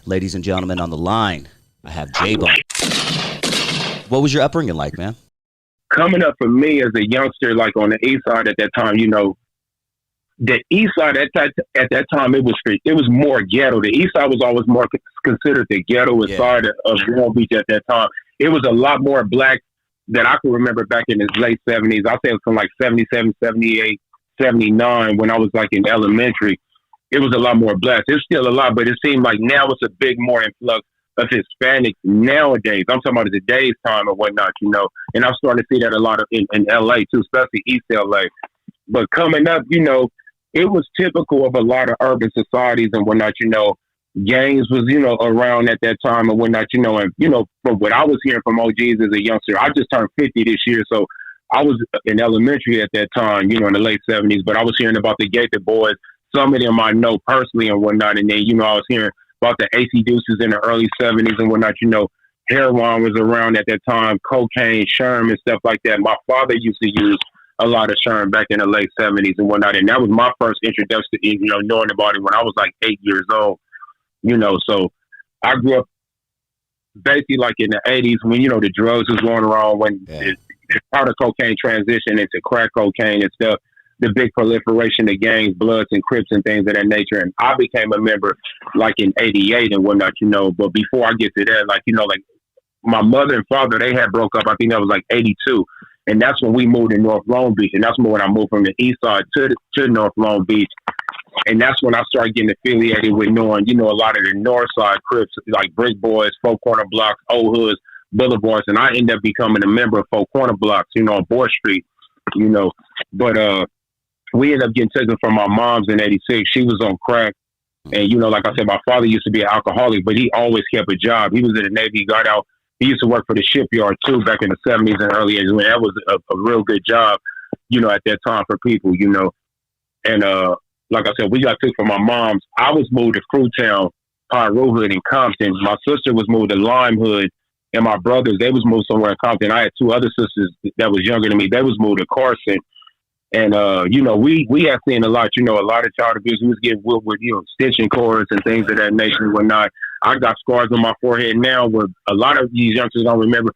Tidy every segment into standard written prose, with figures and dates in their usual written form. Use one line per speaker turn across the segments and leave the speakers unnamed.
Ladies and gentlemen, on the line, I have J-Bone. What was your upbringing like, man?
Coming up for me as a youngster, like on the east side at that time, the east side at that time, it was more ghetto. The east side was always more considered the ghetto side of Long Beach at that time. It was a lot more black that I can remember back in the late 70s. I'll say it was from like 77, 78, 79 when I was like in elementary. It was a lot more black. It's still a lot, but it seemed like now it's a big more influx of Hispanics nowadays. I'm talking about today's time and whatnot, and I'm starting to see that a lot in LA too, especially East LA. But coming up, it was typical of a lot of urban societies and whatnot, gangs was, around at that time and whatnot, and, from what I was hearing from OGs as a youngster, I just turned 50 this year. So I was in elementary at that time, in the late 70s, but I was hearing about the Gated Boys. Some of them I know personally and whatnot. And then, I was hearing about the AC Deuces in the early 70s and whatnot, heroin was around at that time, cocaine, Sherm and stuff like that. My father used to use a lot of Sherm back in the late 70s and whatnot. And that was my first introduction to, knowing about it when I was like 8 years old, so I grew up basically like in the 80s when, the drugs was going around, when the part of cocaine transition into crack cocaine and stuff, the big proliferation of gangs, Bloods and Crips and things of that nature. And I became a member like in 88 and whatnot, but before I get to that, like my mother and father, they had broke up. I think that was like 82. And that's when we moved to North Long Beach. And that's when I moved from the east side to North Long Beach. And that's when I started getting affiliated with knowing, a lot of the North Side Crips, like Brick Boys, Four Corner Blocks, Old Hoods, Boulevards. And I ended up becoming a member of Four Corner Blocks, on Board Street, But we ended up getting taken from my mom's in 86. She was on crack. And, like I said, my father used to be an alcoholic, but he always kept a job. He was in the Navy, he got out. He used to work for the shipyard, too, back in the 70s and early 80s. When that was a real good job, at that time for people, And like I said, we got took from my mom's. I was moved to Fruitown, Piru Hood, and Compton. My sister was moved to Lime Hood, and my brothers, they was moved somewhere in Compton. I had two other sisters that was younger than me. They was moved to Carson. And, we have seen a lot, a lot of child abuse. We was getting whipped with, stitching cords and things of that nature and whatnot. I got scars on my forehead now where a lot of these youngsters don't remember.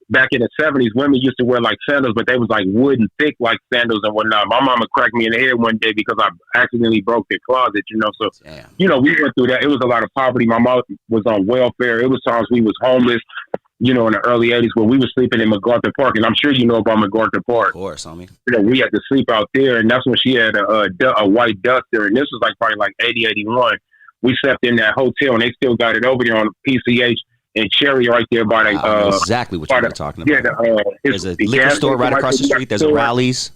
Back in the 70s, women used to wear like sandals, but they was like wooden, thick like sandals and whatnot. My mama cracked me in the head one day because I accidentally broke the closet, So,
Damn.
We went through that. It was a lot of poverty. My mom was on welfare. It was times we was homeless, in the early 80s when we were sleeping in MacArthur Park. And I'm sure you know about MacArthur Park.
Of course, homie.
We had to sleep out there. And that's when she had a white Duster. And this was like probably like 80, 81. We slept in that hotel and they still got it over there on PCH and Cherry right there by the...
I know exactly what you're talking about.
Yeah,
there's a liquor store right across the street. There's a Rally's.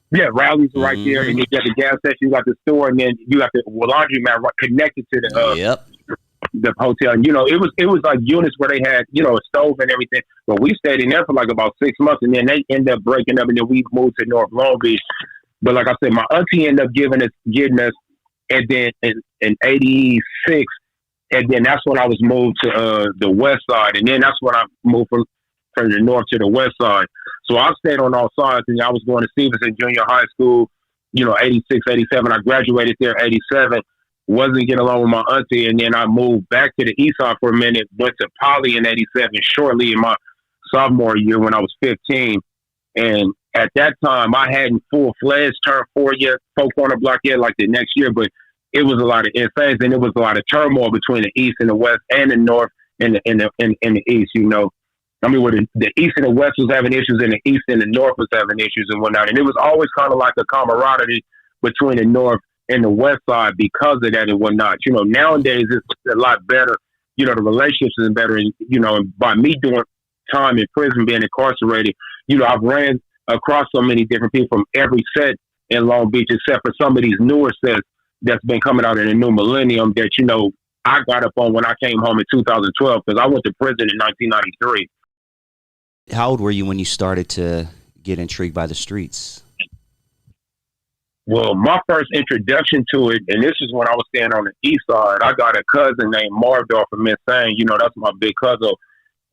Yeah, Rally's right there. And you got the gas station, you got the store, and then you got the laundromat connected to the... the hotel. And, it was like units where they had, a stove and everything. But we stayed in there for like about 6 months and then they ended up breaking up and then we moved to North Long Beach. But like I said, my auntie ended up getting us and then in 86, and then that's when I was moved to the west side. And then that's when I moved from the north to the west side. So I stayed on all sides and I was going to Stevenson Junior High School, 86, 87. I graduated there 87. Wasn't getting along with my auntie, and then I moved back to the east side for a minute, went to Poly in 87 shortly in my sophomore year when I was 15. And at that time, I hadn't full-fledged turned 4 yet, Four Corner Block yet, like the next year, but it was a lot of infames, and it was a lot of turmoil between the east and the west and the north and the east, I mean, where the east and the west was having issues and the east and the north was having issues and whatnot. And it was always kind of like a camaraderie between the north and the west side because of that and whatnot. Nowadays it's a lot better. The relationships is better. And, and by me doing time in prison, being incarcerated, I've ran across so many different people from every set in Long Beach, except for some of these newer sets that's been coming out in the new millennium that, I got up on when I came home in 2012 because I went to prison in 1993.
How old were you when you started to get intrigued by the streets?
Well, my first introduction to it, and this is when I was staying on the east side, I got a cousin named Marvdorf from Miss Thang. That's my big cousin.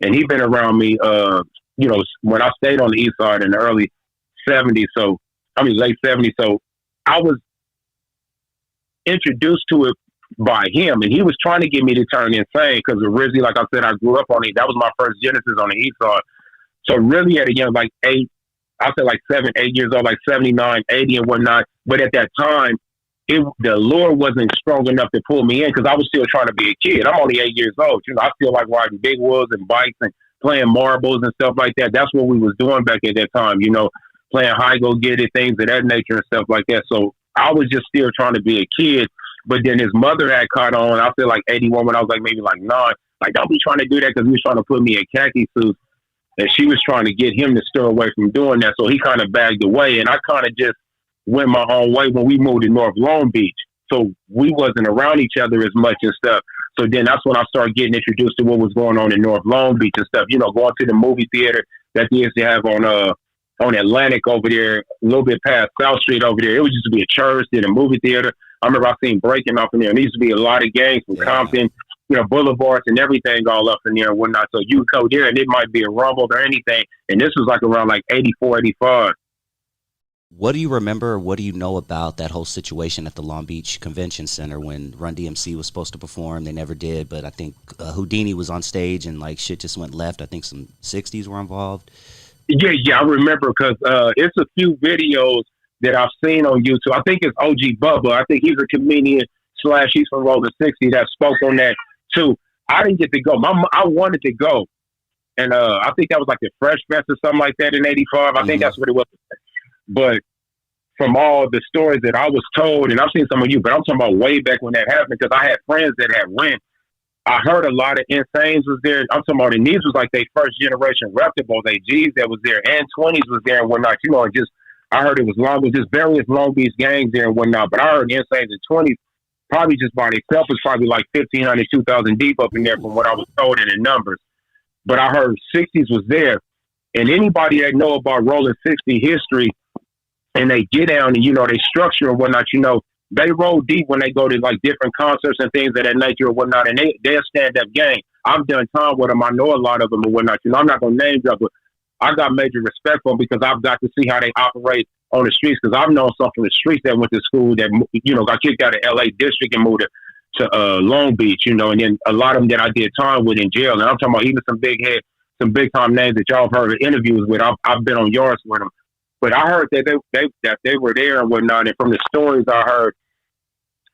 And he been around me, when I stayed on the east side in the early 70s. Late 70s. So I was introduced to it by him, and he was trying to get me to turn insane because originally, like I said, I grew up on it. That was my first Genesis on the east side. So really at a young, like 8, I said like 7, 8 years old, like 79, 80 and whatnot. But at that time, the lure wasn't strong enough to pull me in because I was still trying to be a kid. I'm only 8 years old. I still like riding big wheels and bikes and playing marbles and stuff like that. That's what we was doing back at that time, playing high go get it, things of that nature and stuff like that. So I was just still trying to be a kid. But then his mother had caught on. I feel like 81 when I was like maybe like 9. Like, don't be trying to do that because he was trying to put me in khaki suits. And she was trying to get him to steer away from doing that. So he kind of bagged away. And I kind of just went my own way when we moved to North Long Beach. So we wasn't around each other as much and stuff. So then that's when I started getting introduced to what was going on in North Long Beach and stuff. Going to the movie theater that they used to have on Atlantic over there, a little bit past South Street over there. It was just to be a church, then a movie theater. I remember I seen breaking off in there. And there used to be a lot of gangs from Compton, boulevards and everything all up in there and whatnot. So you go there and it might be a rumble or anything. And this was like around like 84, 85.
What do you remember? What do you know about that whole situation at the Long Beach Convention Center when Run DMC was supposed to perform? They never did, but I think Houdini was on stage and like shit just went left. I think some 60s were involved.
Yeah, I remember because it's a few videos that I've seen on YouTube. I think it's OG Bubba. I think he's a comedian / he's from Rolling 60 that spoke on that too. I didn't get to go. I wanted to go. And I think that was like the Fresh Fest or something like that in 85. I think that's what it was. But from all the stories that I was told, and I've seen some of you, but I'm talking about way back when that happened because I had friends that had went. I heard a lot of Insanes was there. I'm talking about, and these was like their first generation reputables, they G's that was there, and 20s was there and whatnot. And just I heard it was just various Long Beach gangs there and whatnot. But I heard Insanes and 20s probably just by themselves was probably like 1,500, 2,000 deep up in there from what I was told in the numbers. But I heard 60s was there, and anybody that know about Rolling 60 history, and they get down and they structure and whatnot, they roll deep when they go to like different concerts and things of that nature or whatnot, and they're stand-up gang. I've done time with them. I know a lot of them and whatnot. I'm not going to name drop, but I got major respect for them because I've got to see how they operate on the streets because I've known some from the streets that went to school that, got kicked out of LA district and moved to Long Beach, and then a lot of them that I did time with in jail. And I'm talking about even some big time names that y'all have heard of interviews with. I've been on yards with them. But I heard that they were there and whatnot. And from the stories I heard,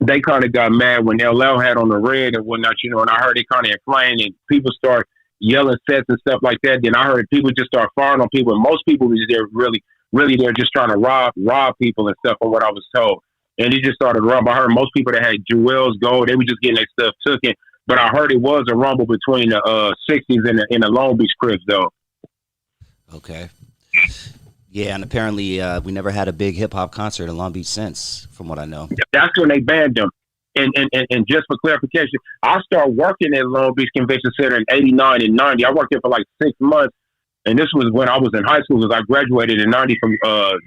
they kind of got mad when LL had on the red and whatnot, and I heard it kind of inflamed and people start yelling sets and stuff like that. Then I heard people just start firing on people. And most people was there really they're just trying to rob people and stuff from what I was told. And it just started to rumble. I heard most people that had jewels, gold, they were just getting their stuff taken. But I heard it was a rumble between the 60s and the Long Beach Crips, though.
Okay. Yeah, and apparently we never had a big hip-hop concert in Long Beach since, from what I know.
That's when they banned them. And just for clarification, I started working at Long Beach Convention Center in 89 and 90. I worked there for like 6 months. And this was when I was in high school because I graduated in 90 from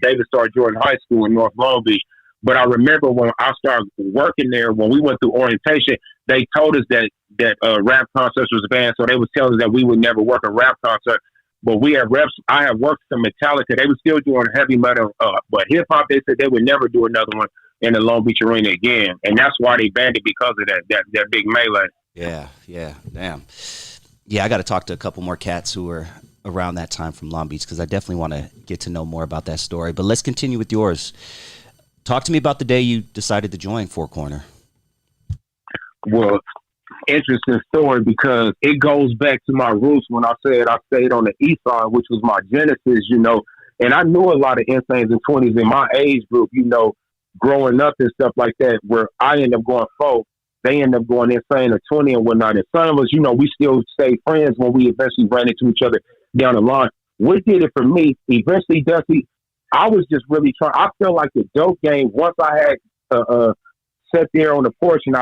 David Starr Jordan High School in North Long Beach. But I remember when I started working there, when we went through orientation, they told us that rap concerts was banned. So they was telling us that we would never work a rap concert. But we had reps. I had worked some Metallica. They were still doing heavy metal, but hip hop. They said they would never do another one in the Long Beach Arena again, and that's why they banned it because of that big melee.
Yeah, damn. Yeah, I got to talk to a couple more cats who were around that time from Long Beach because I definitely want to get to know more about that story. But let's continue with yours. Talk to me about the day you decided to join Four Corner.
Well, interesting story because it goes back to my roots when I said I stayed on the east side, which was my genesis, and I knew a lot of Insanes and 20s in my age group, growing up and stuff like that, where I ended up going folk, they end up going insane at 20 and whatnot. And some of us, we still stayed friends when we eventually ran into each other down the line. What did it for me? Eventually, Dusty, I was just really trying. I felt like the dope game, once I had sat there on the porch and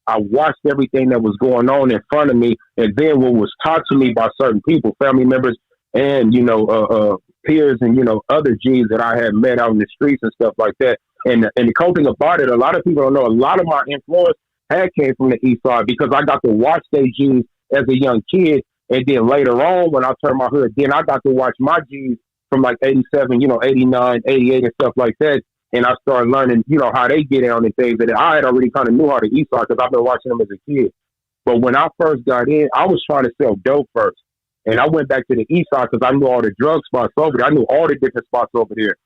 I watched everything that was going on in front of me, and then what was taught to me by certain people, family members, and peers, and other G's that I had met out in the streets and stuff like that. And the cool thing about it, a lot of people don't know. A lot of my influence had came from the East Side because I got to watch their G's as a young kid, and then later on when I turned my hood, then I got to watch my G's from like 87, 89, 88, and stuff like that. and I started learning, you know, how they get down and things. And I had already kind of knew how the East Side because I've been watching them as a kid. But when I first got in, I was trying to sell dope first. And I went back to the East Side because I knew all the drug spots over there. I knew all the different spots over there.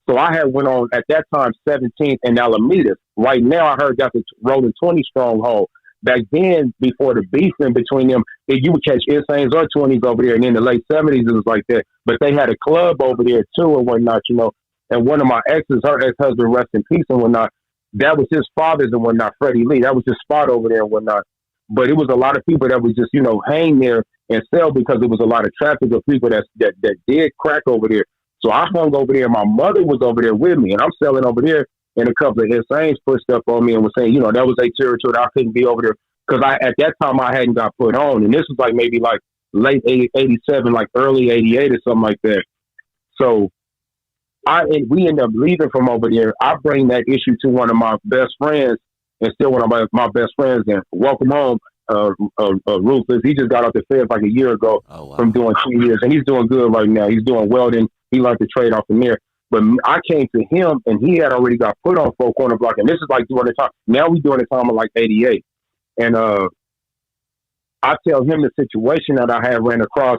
So I had went on, at that time, 17th and Alameda. Right now, I heard that's a rolling 20 stronghold. Back then, before the beefing between them, you would catch Insanes or 20s over there. And in the late 70s, it was like that. But they had a club over there, too, and whatnot, you know. And one of my exes, her ex-husband, rest in peace and whatnot, that was his father's and whatnot, Freddie Lee. That was his spot over there and whatnot. But it was a lot of people that would just, you know, hang there and sell because there was a lot of traffic of people that did crack over there. So I hung over there. My mother was over there with me, and I'm selling over there. And a couple of Insanes pushed up on me and was saying, you know, that was a territory that I couldn't be over there because at that time I hadn't got put on. And this was like maybe like late 87, like early 88 or something like that. So we ended up leaving from over there. I bring that issue to one of my best friends and still one of my best friends. And welcome home, Ruthless. He just got off the feds like a year ago from doing 2 years. And he's doing good right now. He's doing welding. He learned to trade off the mirror. But I came to him, and he had already got put on 4 Corner Block. And this is like during the time. Now we doing the time of like 88. And I tell him the situation that I had ran across.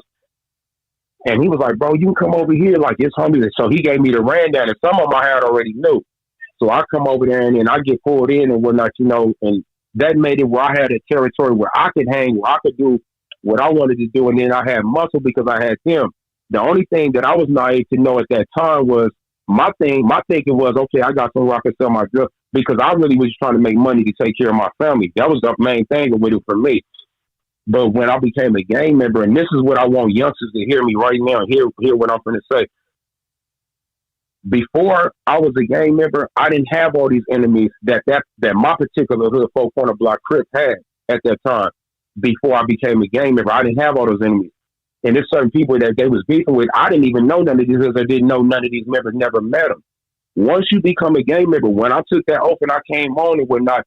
And he was like, bro, you can come over here. Like, it's homies. So he gave me the rundown. And some of them I had already knew. So I come over there, and then I get pulled in and whatnot, you know. And that made it where I had a territory where I could hang, where I could do what I wanted to do. And then I had muscle because I had them. The only thing that I was naive to know at that time was my thinking was, okay, I got somewhere I can sell my drugs because I really was trying to make money to take care of my family. That was the main thing with it for me. But when I became a gang member, and this is what I want youngsters to hear me right now, hear what I'm going to say. Before I was a gang member, I didn't have all these enemies that my particular hood, 4 Corner Block Crip had at that time. Before I became a gang member, I didn't have all those enemies. And there's certain people that they was beefing with. I didn't even know none of these because I didn't know none of these members, never met them. Once you become a gang member, when I took that oath and I came on and whatnot,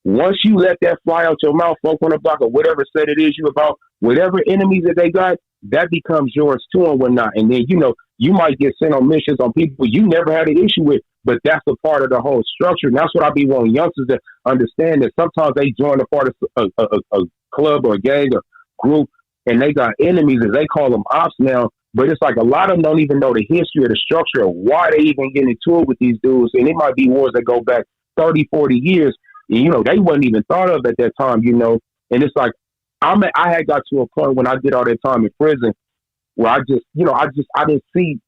once you let that fly out your mouth, 4 Corner Block or whatever said it is you about, whatever enemies that they got, that becomes yours too and whatnot. And then, you know, you might get sent on missions on people you never had an issue with, but that's a part of the whole structure. And that's what I be wanting youngsters to understand, that sometimes they join a part of a club or a gang or group, and they got enemies, as they call them, ops now. But it's like a lot of them don't even know the history or the structure of why they even get into it with these dudes. And it might be wars that go back 30, 40 years. And, you know, they wasn't even thought of at that time, you know. And it's like I had got to a point when I did all that time in prison where I just, you know, I didn't see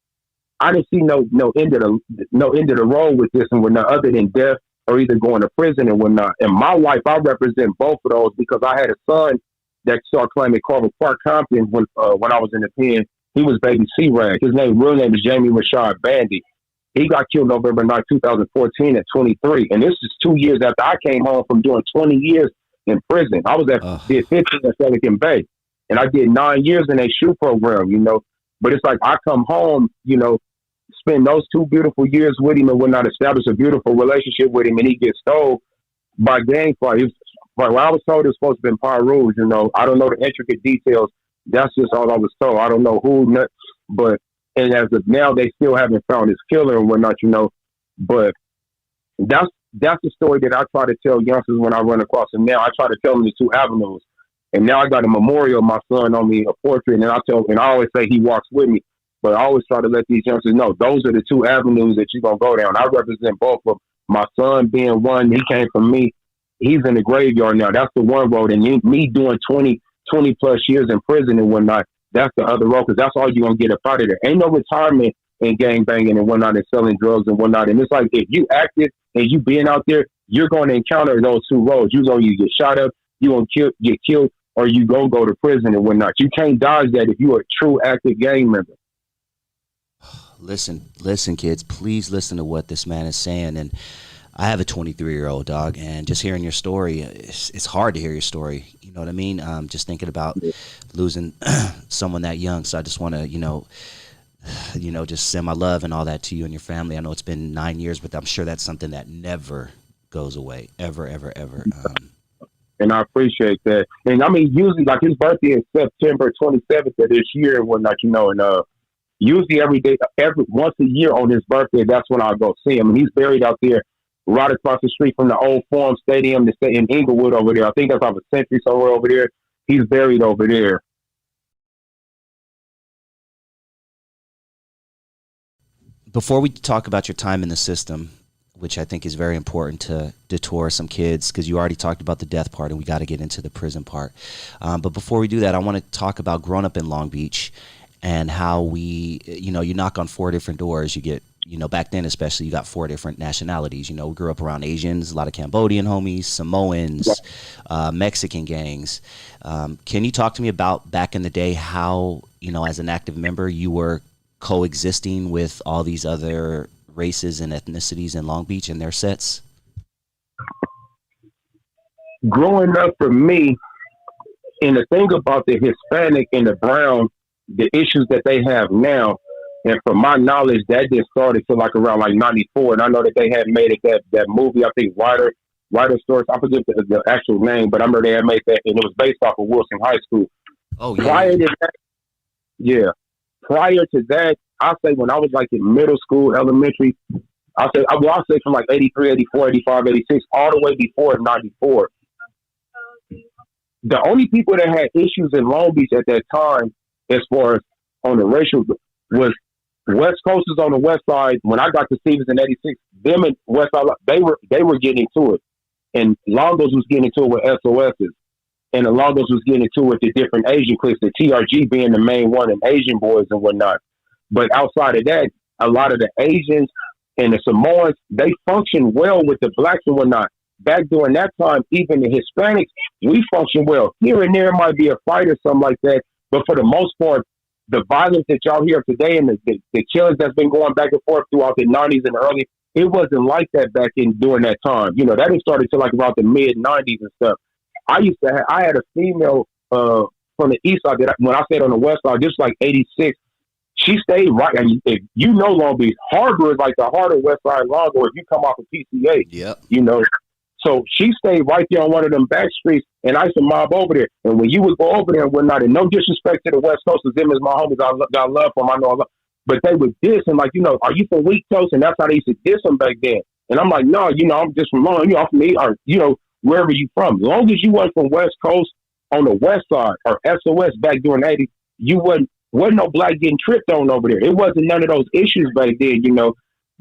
no end of the road with this and whatnot other than death or either going to prison and whatnot. In my life, I represent both of those because I had a son that started claiming Carver Park Compton when I was in the pen. He was baby C-Rag. His real name is Jamie Rashad Bandy. He got killed November 9, 2014 at 23. And this is 2 years after I came home from doing 20 years in prison. I was did 15 at Pelican Bay. And I did 9 years in a SHU program, you know. But it's like I come home, you know, spend those 2 beautiful years with him and whatnot, establish a beautiful relationship with him, and he gets stole by gang fight. But when I was told it was supposed to be in Pine Rouge, you know, I don't know the intricate details. That's just all I was told. I don't know who, but and as of now, they still haven't found his killer and whatnot, you know. But that's the story that I try to tell youngsters when I run across them. Now I try to tell them the 2 avenues. And now I got a memorial of my son on me, a portrait, and I always say he walks with me. But I always try to let these youngsters know those are the 2 avenues that you're gonna go down. I represent both of them. My son being one, he came from me. He's in the graveyard now. That's the one road. And me doing 20 plus years in prison and whatnot, that's the other road, because that's all you're going to get up out of there. Ain't no retirement in gang banging and whatnot and selling drugs and whatnot. And it's like if you active and you being out there, you're going to encounter those 2 roads. You're going to get shot up, you're going to get killed, or you going to go to prison and whatnot. You can't dodge that if you're a true active gang member.
Listen, kids, please listen to what this man is saying. And I have a 23-year-old dog, and just hearing your story, it's hard to hear your story. You know what I mean? Just thinking about losing someone that young. So I just want to, you know, just send my love and all that to you and your family. I know it's been 9 years, but I'm sure that's something that never goes away, ever, ever, ever.
And I appreciate that. And I mean, usually like his birthday is September 27th of this year and whatnot, you know, and Usually every day, every once a year on his birthday, that's when I go see him. And he's buried out there right across the street from the old Forum Stadium in Inglewood over there. I think that's off a Century somewhere over there. He's buried over there.
Before we talk about your time in the system, which I think is very important to detour some kids, because you already talked about the death part and we got to get into the prison part. But before we do that, I want to talk about growing up in Long Beach and how we, you knock on 4 different doors. You get, back then especially, you got 4 different nationalities. We grew up around Asians, a lot of Cambodian homies, Samoans, Mexican gangs. Can you talk to me about back in the day how, as an active member, you were coexisting with all these other races and ethnicities in Long Beach and their sets?
Growing up for me, and the thing about the Hispanic and the brown, the issues that they have now, and from my knowledge, that just started to like around like 94. And I know that they had made it that movie, I think Writer Stories, I forget the actual name, but I remember they had made that, and it was based off of Wilson High School.
Oh, yeah.
Prior to that, I say when I was like in middle school, elementary, I'll say from like 83, 84, 85, 86, all the way before 94. The only people that had issues in Long Beach at that time, as far as on the racial, was West Coasters on the west side. When I got to Stevens in 86, them and West Side, they were getting into it. And Longos was getting into it with SOSs. And the Longos was getting into it with the different Asian cliques, the TRG being the main one, and Asian boys and whatnot. But outside of that, a lot of the Asians and the Samoans, they function well with the blacks and whatnot. Back during that time, even the Hispanics, we function well. Here and there might be a fight or something like that, but for the most part, the violence that y'all hear today and the killings that's been going back and forth throughout the 90s and early, it wasn't like that back during that time. That had started to like about the mid 90s and stuff. I had a female from the east side that when I stayed on the west side, just like 86, she stayed right. And if Long Beach, Harbor is like the heart of West Side Longo if you come off of PCA.
Yep.
So she stayed right there on one of them back streets, and I used to mob over there. And when you would go over there and whatnot, and no disrespect to the West Coasters, them as my homies, I got love for them, I know I love, but they would diss and like, are you from Wheat Coast? And that's how they used to diss them back then. And I'm like, no, I'm just from Long, I'm from or wherever you from. As long as you wasn't from West Coast on the west side or SOS back during the 80s, you wasn't no black getting tripped on over there. It wasn't none of those issues back then,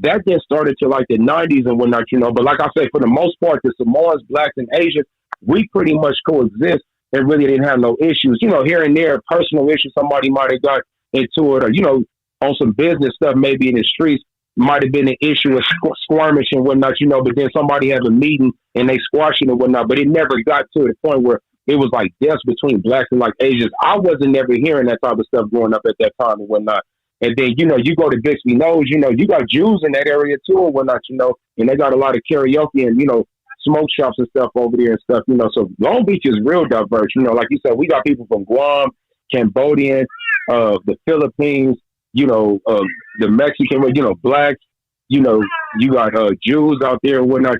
That just started to like the 90s and whatnot, But like I say, for the most part, the Samoans, blacks, and Asians, we pretty much coexist and really didn't have no issues. Here and there, personal issues, somebody might have got into it, or, on some business stuff, maybe in the streets, might have been an issue of skirmish and whatnot, but then somebody had a meeting and they squashed it and whatnot, but it never got to the point where it was like deaths between blacks and like Asians. I wasn't never hearing that type of stuff growing up at that time and whatnot. And then, you go to Bixby Knolls, you got Jews in that area too and whatnot, and they got a lot of karaoke and, smoke shops and stuff over there and stuff, So Long Beach is real diverse. Like you said, we got people from Guam, Cambodian, the Philippines, the Mexican, blacks, you got Jews out there and whatnot,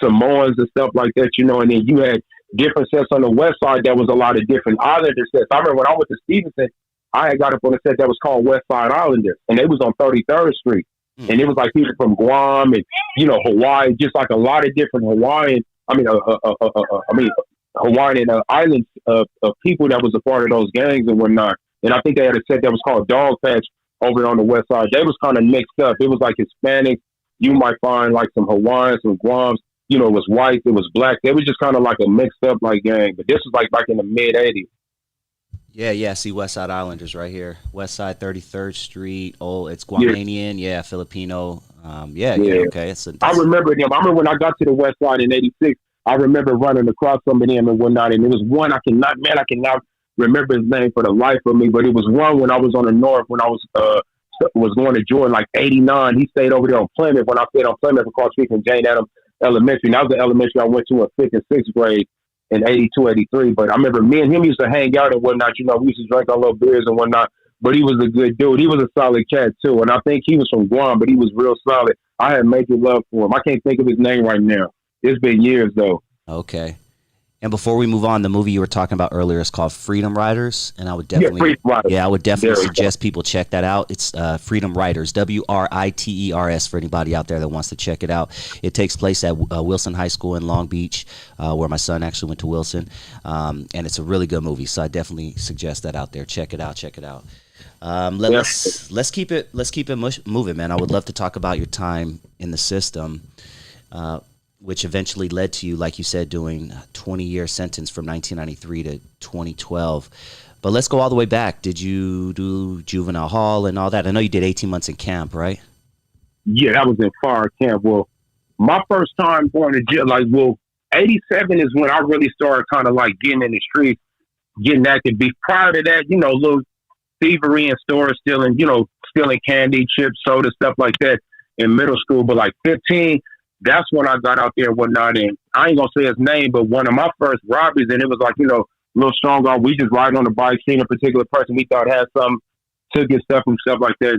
Samoans and stuff like that, and then you had different sets on the west side. That was a lot of different Islander sets. I remember when I went to Stevenson, I had got up on a set that was called West Side Islanders, and they was on 33rd Street. And it was like people from Guam and, Hawaii, just like a lot of different Hawaiian and islands of people that was a part of those gangs and whatnot. And I think they had a set that was called Dog Patch over on the west side. They was kind of mixed up. It was like Hispanic. You might find like some Hawaiians, some Guams. It was white, it was black. It was just kind of like a mixed up like gang. But this was like back in the mid 80s.
Yeah. See West Side Islanders right here. West Side 33rd Street. Oh, it's Guamanian. Yeah, Filipino. Okay.
I remember them. I remember when I got to the West Side in 86, I remember running across some of them and whatnot. And there was one I cannot remember his name for the life of me. But it was one when I was on the north, when I was going to Jordan, like 89. He stayed over there on Plymouth. When I stayed on Plymouth across the street from Jane Addams Elementary. And that was the elementary I went to in 5th and 6th grade. In 82, 83. But I remember me and him used to hang out and whatnot. We used to drink our little beers and whatnot. But he was a good dude. He was a solid cat too. And I think he was from Guam, but he was real solid. I had major love for him. I can't think of his name right now. It's been years though.
Okay. And before we move on, the movie you were talking about earlier is called Freedom Riders, and I would definitely, I would definitely suggest people check that out. It's Freedom Riders, WRITERS, for anybody out there that wants to check it out. It takes place at Wilson High School in Long Beach, where my son actually went to Wilson, and it's a really good movie. So I definitely suggest that out there. Check it out. Check it out. Let's keep it moving, man. I would love to talk about your time in the system. Which eventually led to you, like you said, doing a 20-year sentence from 1993 to 2012. But let's go all the way back. Did you do juvenile hall and all that? I know you did 18 months in camp, right?
Yeah, that was in fire camp. Well, my first time going to jail, 87 is when I really started kind of like getting in the streets, getting active. Prior to that, little thievery in stores, stealing candy, chips, soda, stuff like that in middle school. But like 15, that's when I got out there and whatnot. And I ain't gonna say his name, but one of my first robberies, and it was like, a little strong arm. We just riding on the bike, seeing a particular person we thought had something, took his stuff and stuff like that,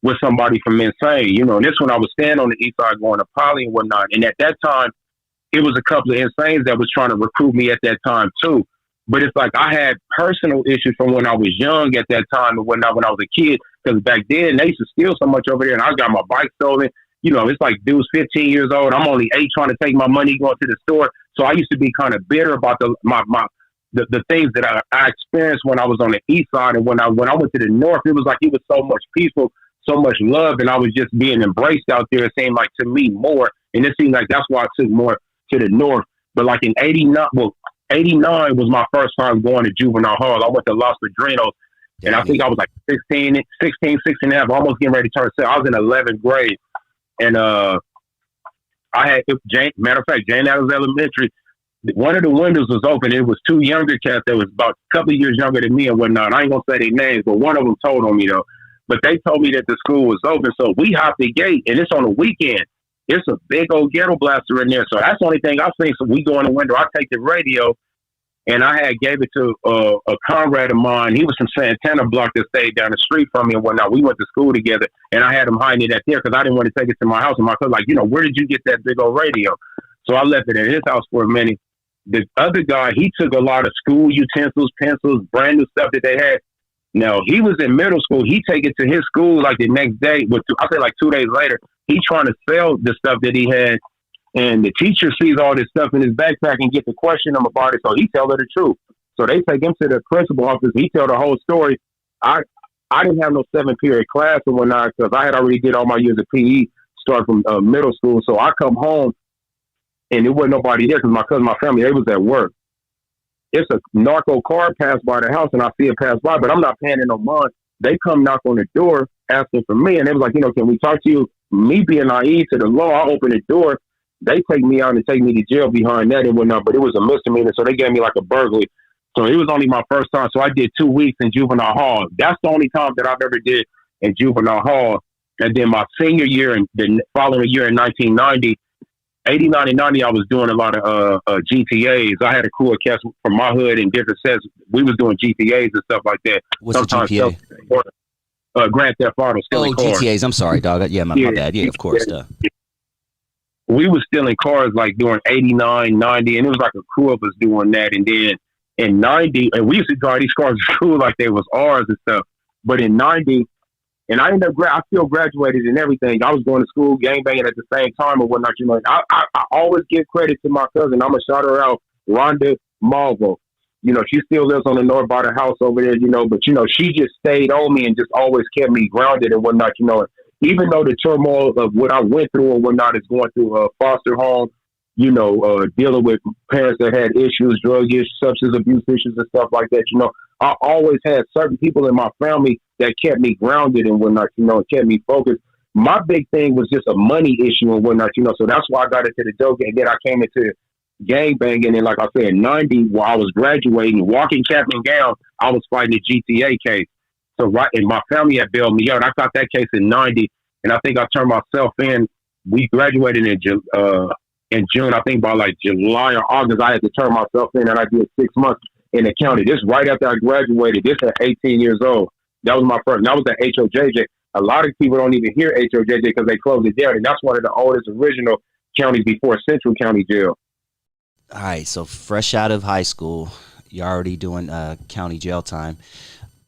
with somebody from Insane. And this one I was standing on the east side going to Poly and whatnot. And at that time, it was a couple of Insanes that was trying to recruit me at that time too. But it's like I had personal issues from when I was young at that time and whatnot, when I was a kid, because back then they used to steal so much over there, and I got my bike stolen. It's like dude's 15 years old. I'm only 8 trying to take my money going to the store. So I used to be kind of bitter about the things that I experienced when I was on the east side. And when I went to the north, it was like it was so much peaceful, so much love. And I was just being embraced out there. It seemed like to me more. And it seemed like that's why I took more to the north. But like in 89 was my first time going to juvenile hall. I went to Los Padrinos. And I think I was like 16 and a half, almost getting ready to turn 7. I was in 11th grade. And I had, matter of fact, Jane Adams Elementary, one of the windows was open. It was 2 younger cats that was about a couple of years younger than me and whatnot. I ain't going to say their names, but one of them told on me, though. But they told me that the school was open. So we hopped the gate, and it's on a weekend. It's a big old ghetto blaster in there. So that's the only thing I've seen. So we go in the window. I take the radio, and I had gave it to a comrade of mine. He was from Santana Blocc that stayed down the street from me and whatnot. We went to school together, and I had him hiding it at there because I didn't want to take it to my house. And my cousin where did you get that big old radio? So I left it at his house for a minute. The other guy, he took a lot of school utensils, pencils, brand new stuff that they had. Now, he was in middle school. He take it to his school like the next day. I say like 2 days later, he trying to sell the stuff that he had. And the teacher sees all this stuff in his backpack and gets to question him about it. So he tell her the truth. So they take him to the principal office. He tell the whole story. I didn't have no 7-period class and whatnot because I had already did all my years of PE, start from middle school. So I come home and there wasn't nobody there because my cousin, my family, they was at work. It's a narco car passed by the house and I see it pass by, but I'm not paying it no mind. They come knock on the door asking for me. And they was like, can we talk to you? Me being naive to the law, I open the door. They take me out and take me to jail behind that and whatnot, but it was a misdemeanor, so they gave me like a burglary. So it was only my first time. So I did 2 weeks in juvenile hall. That's the only time that I've ever did in juvenile hall. And then my senior year and the following year in 1990, 89 and 90, I was doing a lot of GTAs. I had a crew of cats from my hood in different sets. We was doing GTAs and stuff like that.
What's sometimes a GTA?
Grand Theft Auto.
GTAs. I'm sorry, dog. Yeah, my bad. Yeah, of course.
We was stealing cars like during 89, 90, and it was like a crew of us doing that. And then in 90, and we used to drive these cars to school like they was ours and stuff. But in 90, and I ended up, I still graduated and everything. I was going to school, gangbanging at the same time and whatnot. I always give credit to my cousin. I'm going to shout her out, Rhonda Malvo. She still lives on the north by the house over there, but, she just stayed on me and just always kept me grounded and whatnot, Even though the turmoil of what I went through and whatnot is going through a foster home, dealing with parents that had issues, drug issues, substance abuse issues and stuff like that, I always had certain people in my family that kept me grounded and whatnot, and kept me focused. My big thing was just a money issue and whatnot, so that's why I got into the dope. And then I came into gangbanging, and like I said, in 90, while I was graduating, walking cap and gown, I was fighting a GTA case. So and my family had bailed me out. I got that case in 90, and I think I turned myself in. We graduated in June. I think by like July or August, I had to turn myself in, and I did 6 months in the county. This right after I graduated. This at 18 years old. That was my first. And that was at HOJJ. A lot of people don't even hear HOJJ because they closed it down, and that's one of the oldest original counties before Central County Jail.
All right, so fresh out of high school, you're already doing county jail time.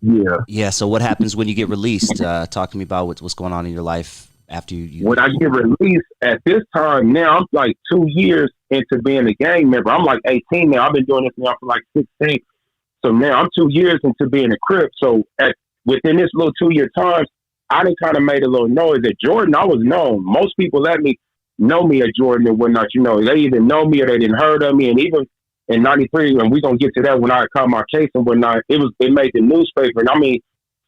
Yeah.
Yeah. So what happens when you get released? Talk to me about what's going on in your life after you.
When I get released at this time now, I'm like 2 years into being a gang member. I'm like 18 now. I've been doing this now for like 16. So now I'm 2 years into being a Crip. So within this little 2 year time, I done kind of made a little noise. At Jordan, I was known. Most people let me know me at Jordan and whatnot. They either know me or they didn't heard of me. And even in '93, and we're gonna get to that when I caught my case and whatnot, it made the newspaper. And I mean,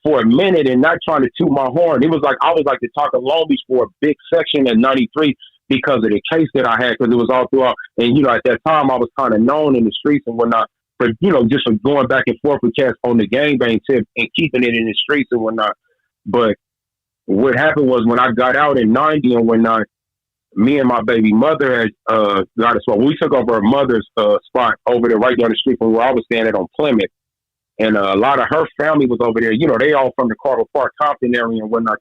for a minute, and not trying to toot my horn, it was like I was like the talk of Long Beach for a big section at '93 because of the case that I had, because it was all throughout. And at that time, I was kind of known in the streets and whatnot. But just from going back and forth with cats on the gangbang tip and keeping it in the streets and whatnot. But what happened was when I got out in '90 and whatnot, me and my baby mother had got a spot. We took over her mother's spot over there right down the street from where I was standing on Plymouth. And a lot of her family was over there. They all from the Carter Park, Compton area and whatnot,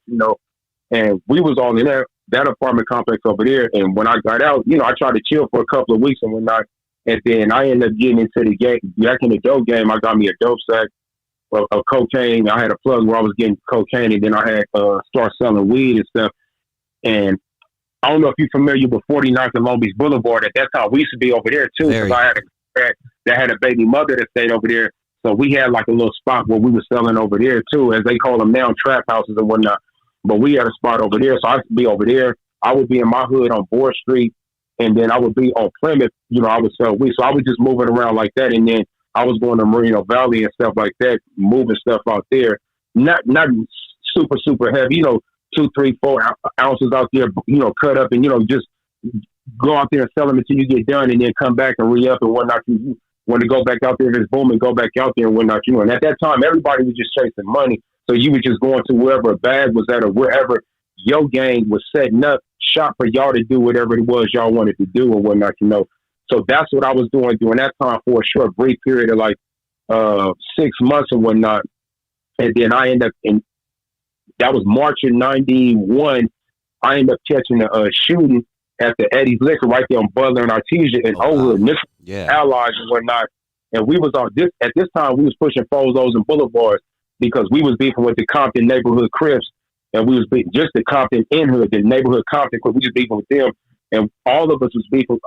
And we was all in that apartment complex over there. And when I got out, I tried to chill for a couple of weeks and whatnot. And then I ended up getting into the game, back in the dope game. I got me a dope sack of cocaine. I had a plug where I was getting cocaine, and then I had start selling weed and stuff. And I don't know if you're familiar with 49th and Long Beach Boulevard. At that time, we used to be over there too. Because I had a friend that had a baby mother that stayed over there. So we had like a little spot where we were selling over there too, as they call them now, trap houses and whatnot. But we had a spot over there. So I used to be over there. I would be in my hood on Board Street. And then I would be on Plymouth, I would sell weed. So I was just moving around like that. And then I was going to Moreno Valley and stuff like that, moving stuff out there. Not super, super heavy, 2, 3, 4 ounces out there, cut up and, just go out there and sell them until you get done and then come back and re-up and whatnot. You want to go back out there, just boom, and go back out there and whatnot. And at that time, everybody was just chasing money. So you were just going to wherever a bag was at or wherever your gang was setting up shop for y'all to do whatever it was y'all wanted to do and whatnot, So that's what I was doing during that time for a short, brief period of like 6 months and whatnot. And then I ended up that was March of '91. I ended up catching a shooting at the Eddie's Liquor right there on Butler and Artesia in Oakwood. And this allies and whatnot. And we was on this at this time we was pushing Fozos and Boulevards because we was beefing with the Compton neighborhood Crips. And we was beefing just the Compton in-hood, the neighborhood Compton, because we was beefing with them. And all of us was beefing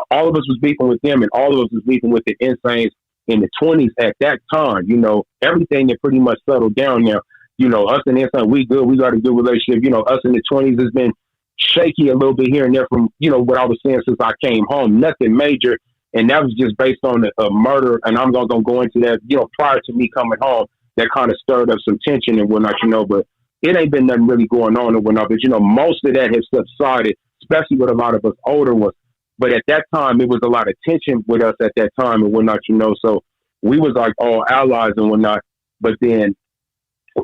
with them, and all of us was beefing with the Insanes in the 20s at that time. Everything had pretty much settled down now. Us and Insane, we good. We got a good relationship. Us in the 20s has been shaky a little bit here and there from, what I was saying since I came home. Nothing major. And that was just based on a murder. And I'm going to go into that, prior to me coming home, that kind of stirred up some tension and whatnot, but it ain't been nothing really going on and whatnot. But, most of that has subsided, especially with a lot of us older ones. But at that time, it was a lot of tension with us at that time and whatnot, So we was like all allies and whatnot. But then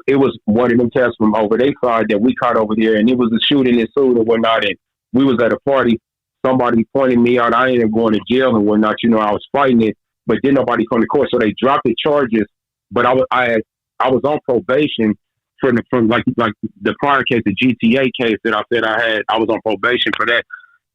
it was one of them tests from over their side that we caught over there. And it was a shooting ensued and whatnot. And we was at a party. Somebody pointed me out. I ended up going to jail and whatnot. I was fighting it, but then nobody come to court. So they dropped the charges. But I was on probation from like the prior case, the GTA case that I said I had. I was on probation for that.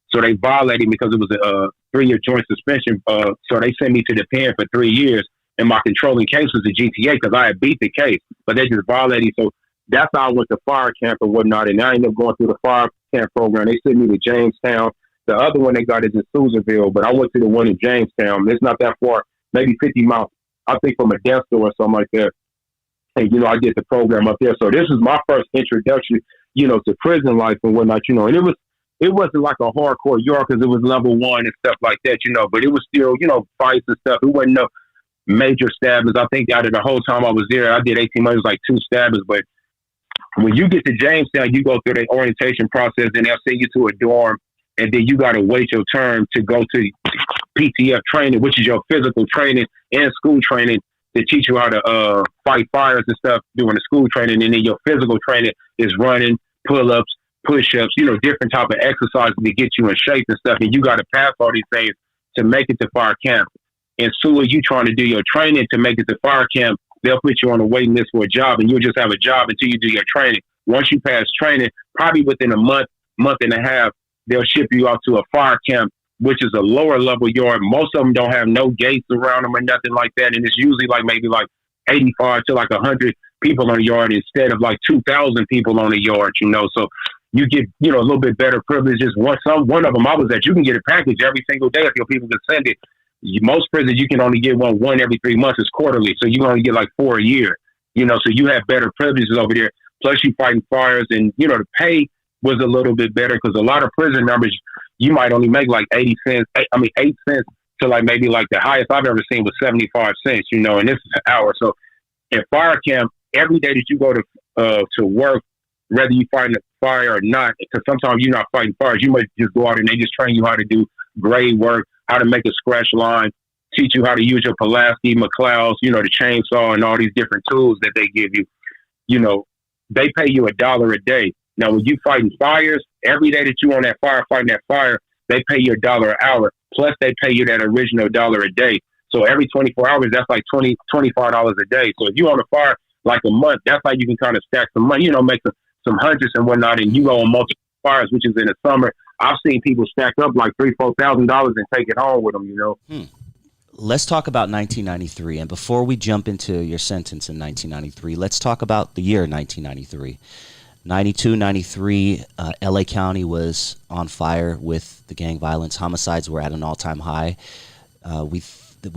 So they violated me because it was a 3-year joint suspension. So they sent me to the pen for 3 years. And my controlling case was the GTA because I had beat the case. But they just violated. So that's how I went to fire camp and whatnot. And I ended up going through the fire camp program. They sent me to Jamestown. The other one they got is in Susanville. But I went to the one in Jamestown. It's not that far, maybe 50 miles, I think, from Modesto or something like that. And, I did the program up there. So this was my first introduction, to prison life and whatnot, And it wasn't like a hardcore yard because it was level 1 and stuff like that, But it was still, fights and stuff. It wasn't no major stabbings. I think out of the whole time I was there, I did 18 months, like 2 stabbings. But when you get to Jamestown, you go through the orientation process and they'll send you to a dorm. And then you got to wait your turn to go to PTF training, which is your physical training and school training to teach you how to fight fires and stuff during the school training. And then your physical training is running, pull-ups, push-ups, different type of exercises to get you in shape and stuff. And you got to pass all these things to make it to fire camp. And soon as you trying to do your training to make it to fire camp, they'll put you on a waiting list for a job, and you'll just have a job until you do your training. Once you pass training, probably within a month and a half, they'll ship you out to a fire camp which is a lower level yard. Most of them don't have no gates around them or nothing like that. And it's usually like maybe like 85 to like 100 people on the yard instead of like 2,000 people on the yard, you know. So you get, you know, a little bit better privileges. One of them I was at, you can get a package every single day if your people can send it. Most prisons, you can only get one every 3 months. It's quarterly. So you can only get like 4 a year, you know, so you have better privileges over there. Plus you fighting fires, and, you know, the pay was a little bit better because a lot of prison numbers, you might only make like 8 cents to like maybe like the highest I've ever seen was 75 cents, you know, and this is an hour. So in fire camp, every day that you go to work, whether you fighting a fire or not, because sometimes you're not fighting fires, you might just go out and they just train you how to do grade work, how to make a scratch line, teach you how to use your Pulaski, McLeod's, you know, the chainsaw and all these different tools that they give you. You know, they pay you $1 a day. Now, when you fighting fires, every day that you on that fire, fighting that fire, they pay you $1 an hour. Plus, they pay you that original $1 a day. So every 24 hours, that's like $25 a day. So if you on a fire like a month, that's how you can kind of stack some money, you know, make some hundreds and whatnot. And you go on multiple fires, which is in the summer. I've seen people stack up like $3,000-$4,000 and take it home with them, you know.
Let's talk about 1993. And before we jump into your sentence in 1993, let's talk about the year 1993. 92, 93, LA County was on fire with the gang violence. Homicides were at an all-time high. We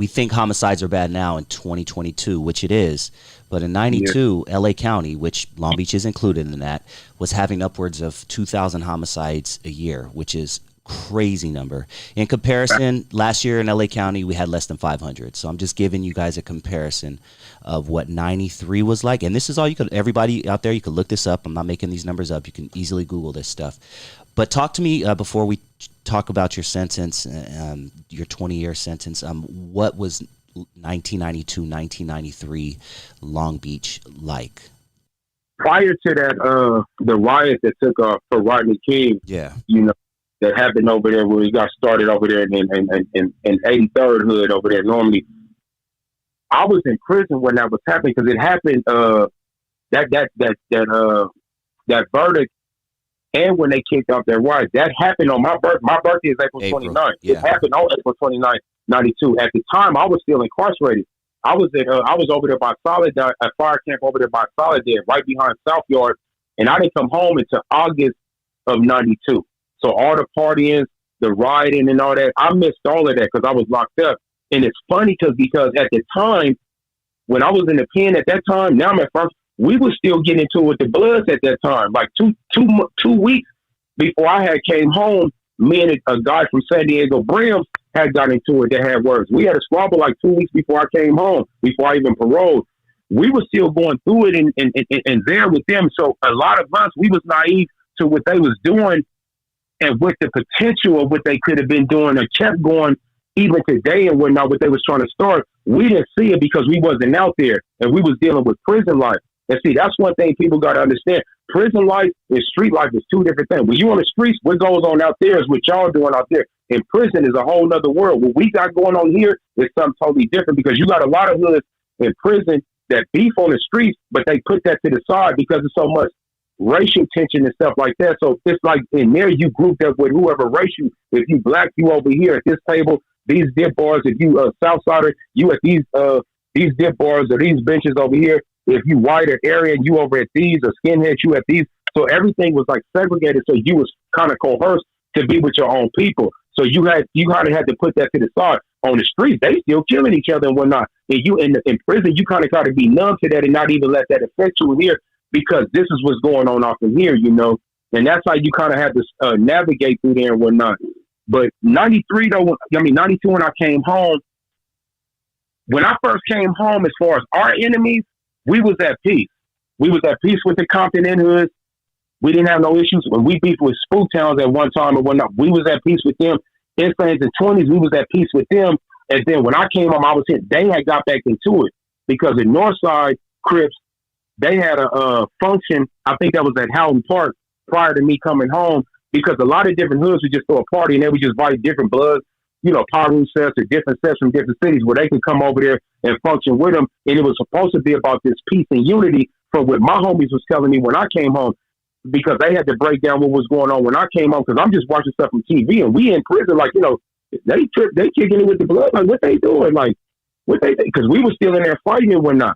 think homicides are bad now in 2022, which it is. But in 92, LA County, which Long Beach is included in that, was having upwards of 2,000 homicides a year, which is crazy number. In comparison, last year in LA County, we had less than 500. So I'm just giving you guys a comparison of what 93 was like. And this is all everybody out there, you could look this up. I'm not making these numbers up. You can easily Google this stuff. But talk to me before we talk about your sentence, your 20-year sentence. What was 1992, 1993 Long Beach like?
Prior to that, the riot that took off for Rodney King, you know, that happened over there where he got started over there in 83rd Hood over there. Normally, I was in prison when that was happening because it happened. That verdict, and when they kicked off that riot, that happened on my birthday. My birthday is April 29th. It happened on April 29th, 92. At the time, I was still incarcerated. I was over there by Solidar, at fire camp over there by Solidar, right behind South Yard, and I didn't come home until August of 92. So all the partying, the rioting and all that, I missed all of that because I was locked up. And it's funny because at the time, when I was in the pen at that time, now I'm at first, we were still getting into it with the Bloods at that time. Like two weeks before I had came home, me and a guy from San Diego Brims had got into it that had words. We had a squabble like 2 weeks before I came home, before I even paroled. We were still going through it and there with them. So a lot of us, we was naive to what they was doing and with the potential of what they could have been doing or kept going even today and whatnot, what they was trying to start. We didn't see it because we wasn't out there and we was dealing with prison life. And see, that's one thing people got to understand. Prison life and street life is two different things. When you on the streets, what goes on out there is what y'all doing out there. In prison is a whole nother world. What we got going on here is something totally different because you got a lot of hoods in prison that beef on the streets, but they put that to the side because of so much racial tension and stuff like that. So it's like in there you grouped up with whoever race you. If you black, you over here at this table, these dip bars. If you Southsider, you at these dip bars or these benches over here. If you white or Aryan, you over at these, or skinhead, you at these. So everything was like segregated. So you was kind of coerced to be with your own people. So you kind of had to put that to the side. On the street, they still killing each other and whatnot. And you in prison, you kind of got to be numb to that and not even let that affect you here because this is what's going on off in here, you know. And that's how you kind of had to navigate through there and whatnot. But 93 though, 92 when I came home. When I first came home, as far as our enemies, we was at peace. We was at peace with the Compton Inn hoods. We didn't have no issues. When we beefed with Spook Towns at one time or whatnot, we was at peace with them. Insanes and 20s, we was at peace with them. And then when I came home, I was hit. They had got back into it because in Northside Crips, they had a function. I think that was at Houghton Park prior to me coming home because a lot of different hoods would just throw a party and they would just invite different bloods, you know, Paru sets or different sets from different cities where they could come over there and function with them. And it was supposed to be about this peace and unity from what my homies was telling me when I came home. because they had to break down what was going on when I came home, because I'm just watching stuff from TV, and we in prison, like, they kicking it with the blood, like, what they doing, like, what they, because we were still in there fighting and whatnot.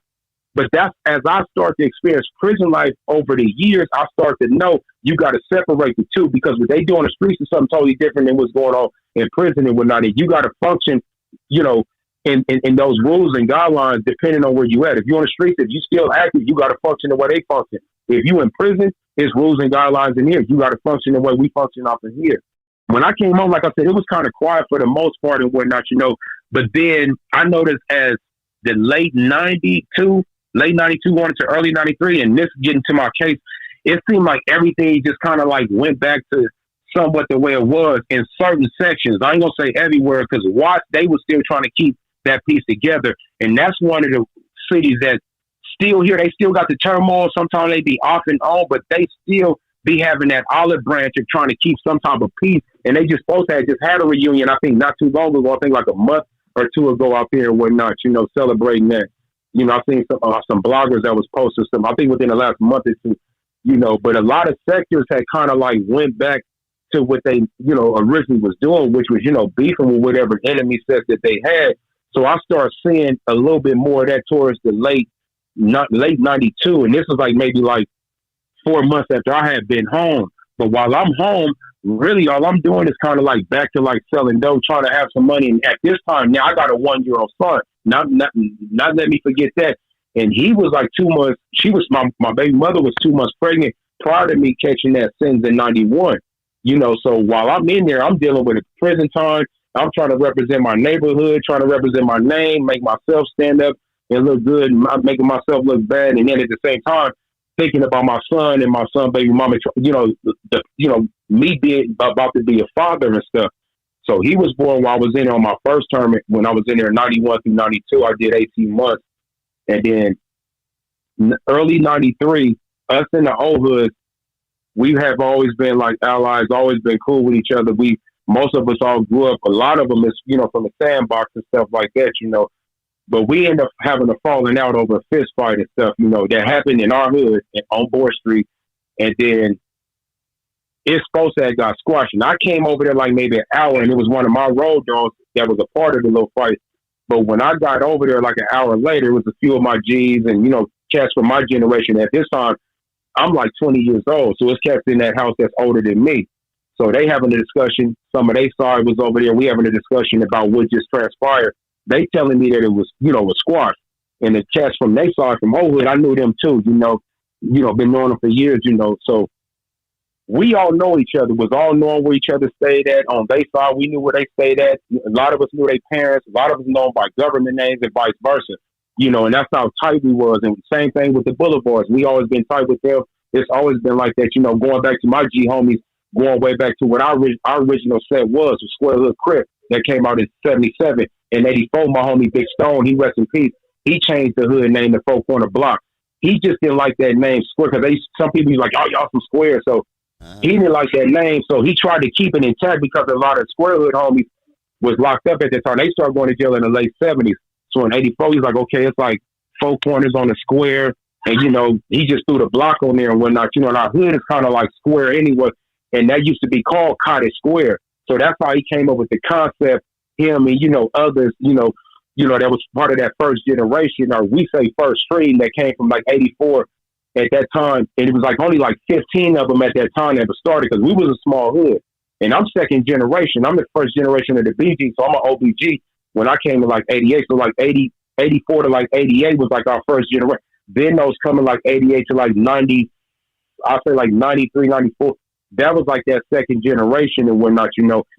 But that's, as I start to experience prison life over the years, I start to know you got to separate the two, because what they do on the streets is something totally different than what's going on in prison and whatnot. And you got to function, in those rules and guidelines, depending on where you at. If you're on the streets, if you still active, you got to function the way they function. If you in prison, it's rules and guidelines in here. You got to function the way we function off in here. When I came home, like I said, it was kind of quiet for the most part and whatnot, But then I noticed as the late 92 on to early 93, and this getting to my case, it seemed like everything just kind of like went back to somewhat the way it was in certain sections. I ain't gonna say everywhere, because Watts, they were still trying to keep that piece together, and that's one of the cities that still here. They still got the turmoil. Sometimes they be off and on, but they still be having that olive branch of trying to keep some type of peace. And they just supposed to have just had a reunion, I think not too long ago, I think like a month or two ago out there and whatnot, celebrating that. I've seen some bloggers that was posting some, I think within the last month or two, but a lot of sectors had kind of like went back to what they, originally was doing, which was, beefing with whatever enemy set that they had. So I started seeing a little bit more of that towards the late 92. And this was like maybe like 4 months after I had been home. But while I'm home, really all I'm doing is kind of like back to like selling dough, trying to have some money. And at this time, now I got a 1-year-old son. Not let me forget that. And he was like 2 months. My baby mother was 2 months pregnant prior to me catching that sentence in 91. So while I'm in there, I'm dealing with a prison time. I'm trying to represent my neighborhood, trying to represent my name, make myself stand up and look good, making myself look bad. And then at the same time, thinking about my son and my son, baby mama, me being about to be a father and stuff. So he was born while I was in there on my first term. When I was in there 91 through 92, I did 18 months. And then early 93, us in the old hood, we have always been like allies, always been cool with each other. Most of us all grew up, a lot of them is, from the sandbox and stuff like that, But we end up having a falling out over a fist fight and stuff, that happened in our hood on Board Street. And then it's supposed to have got squashed. And I came over there like maybe an hour, and it was one of my road dogs that was a part of the little fight. But when I got over there like an hour later, it was a few of my G's and, cats from my generation. At this time, I'm like 20 years old. So it's cats in that house that's older than me. So they having a discussion. Some of their side was over there. We having a discussion about what just transpired. They telling me that it was, was squashed. And the cats from their side, from Oakwood, I knew them too, been knowing them for years, So we all know each other, was all knowing where each other stayed at. On their side, we knew where they stayed at. A lot of us knew their parents. A lot of us known by government names and vice versa, and that's how tight we was. And same thing with the Boulevards. We always been tight with them. It's always been like that, going back to my G homies, going way back to what our original set was Square Hood Crip that came out in 77. In 84, my homie Big Stone, he rest in peace. He changed the hood name to 4 Corner Blocc. He just didn't like that name Square, because some people be like, oh, y'all some Square. So he didn't like that name. So he tried to keep it intact, because a lot of Square Hood homies was locked up at that time. They started going to jail in the late 70s. So in 84, he's like, okay, it's like 4 corners on the square. And, he just threw the block on there and whatnot. And our hood is kind of like square anyway. And that used to be called Cottage Square. So that's how he came up with the concept. Him and, others, that was part of that first generation, or we say first stream, that came from like 84 at that time. And it was like only like 15 of them at that time that was started, because we was a small hood. And I'm second generation. I'm the first generation of the BG. So I'm an OBG when I came in like 88. So like 84 to like 88 was like our first generation. Then those coming like 88 to like 90, I'll say like 93, 94. That was like that second generation and whatnot,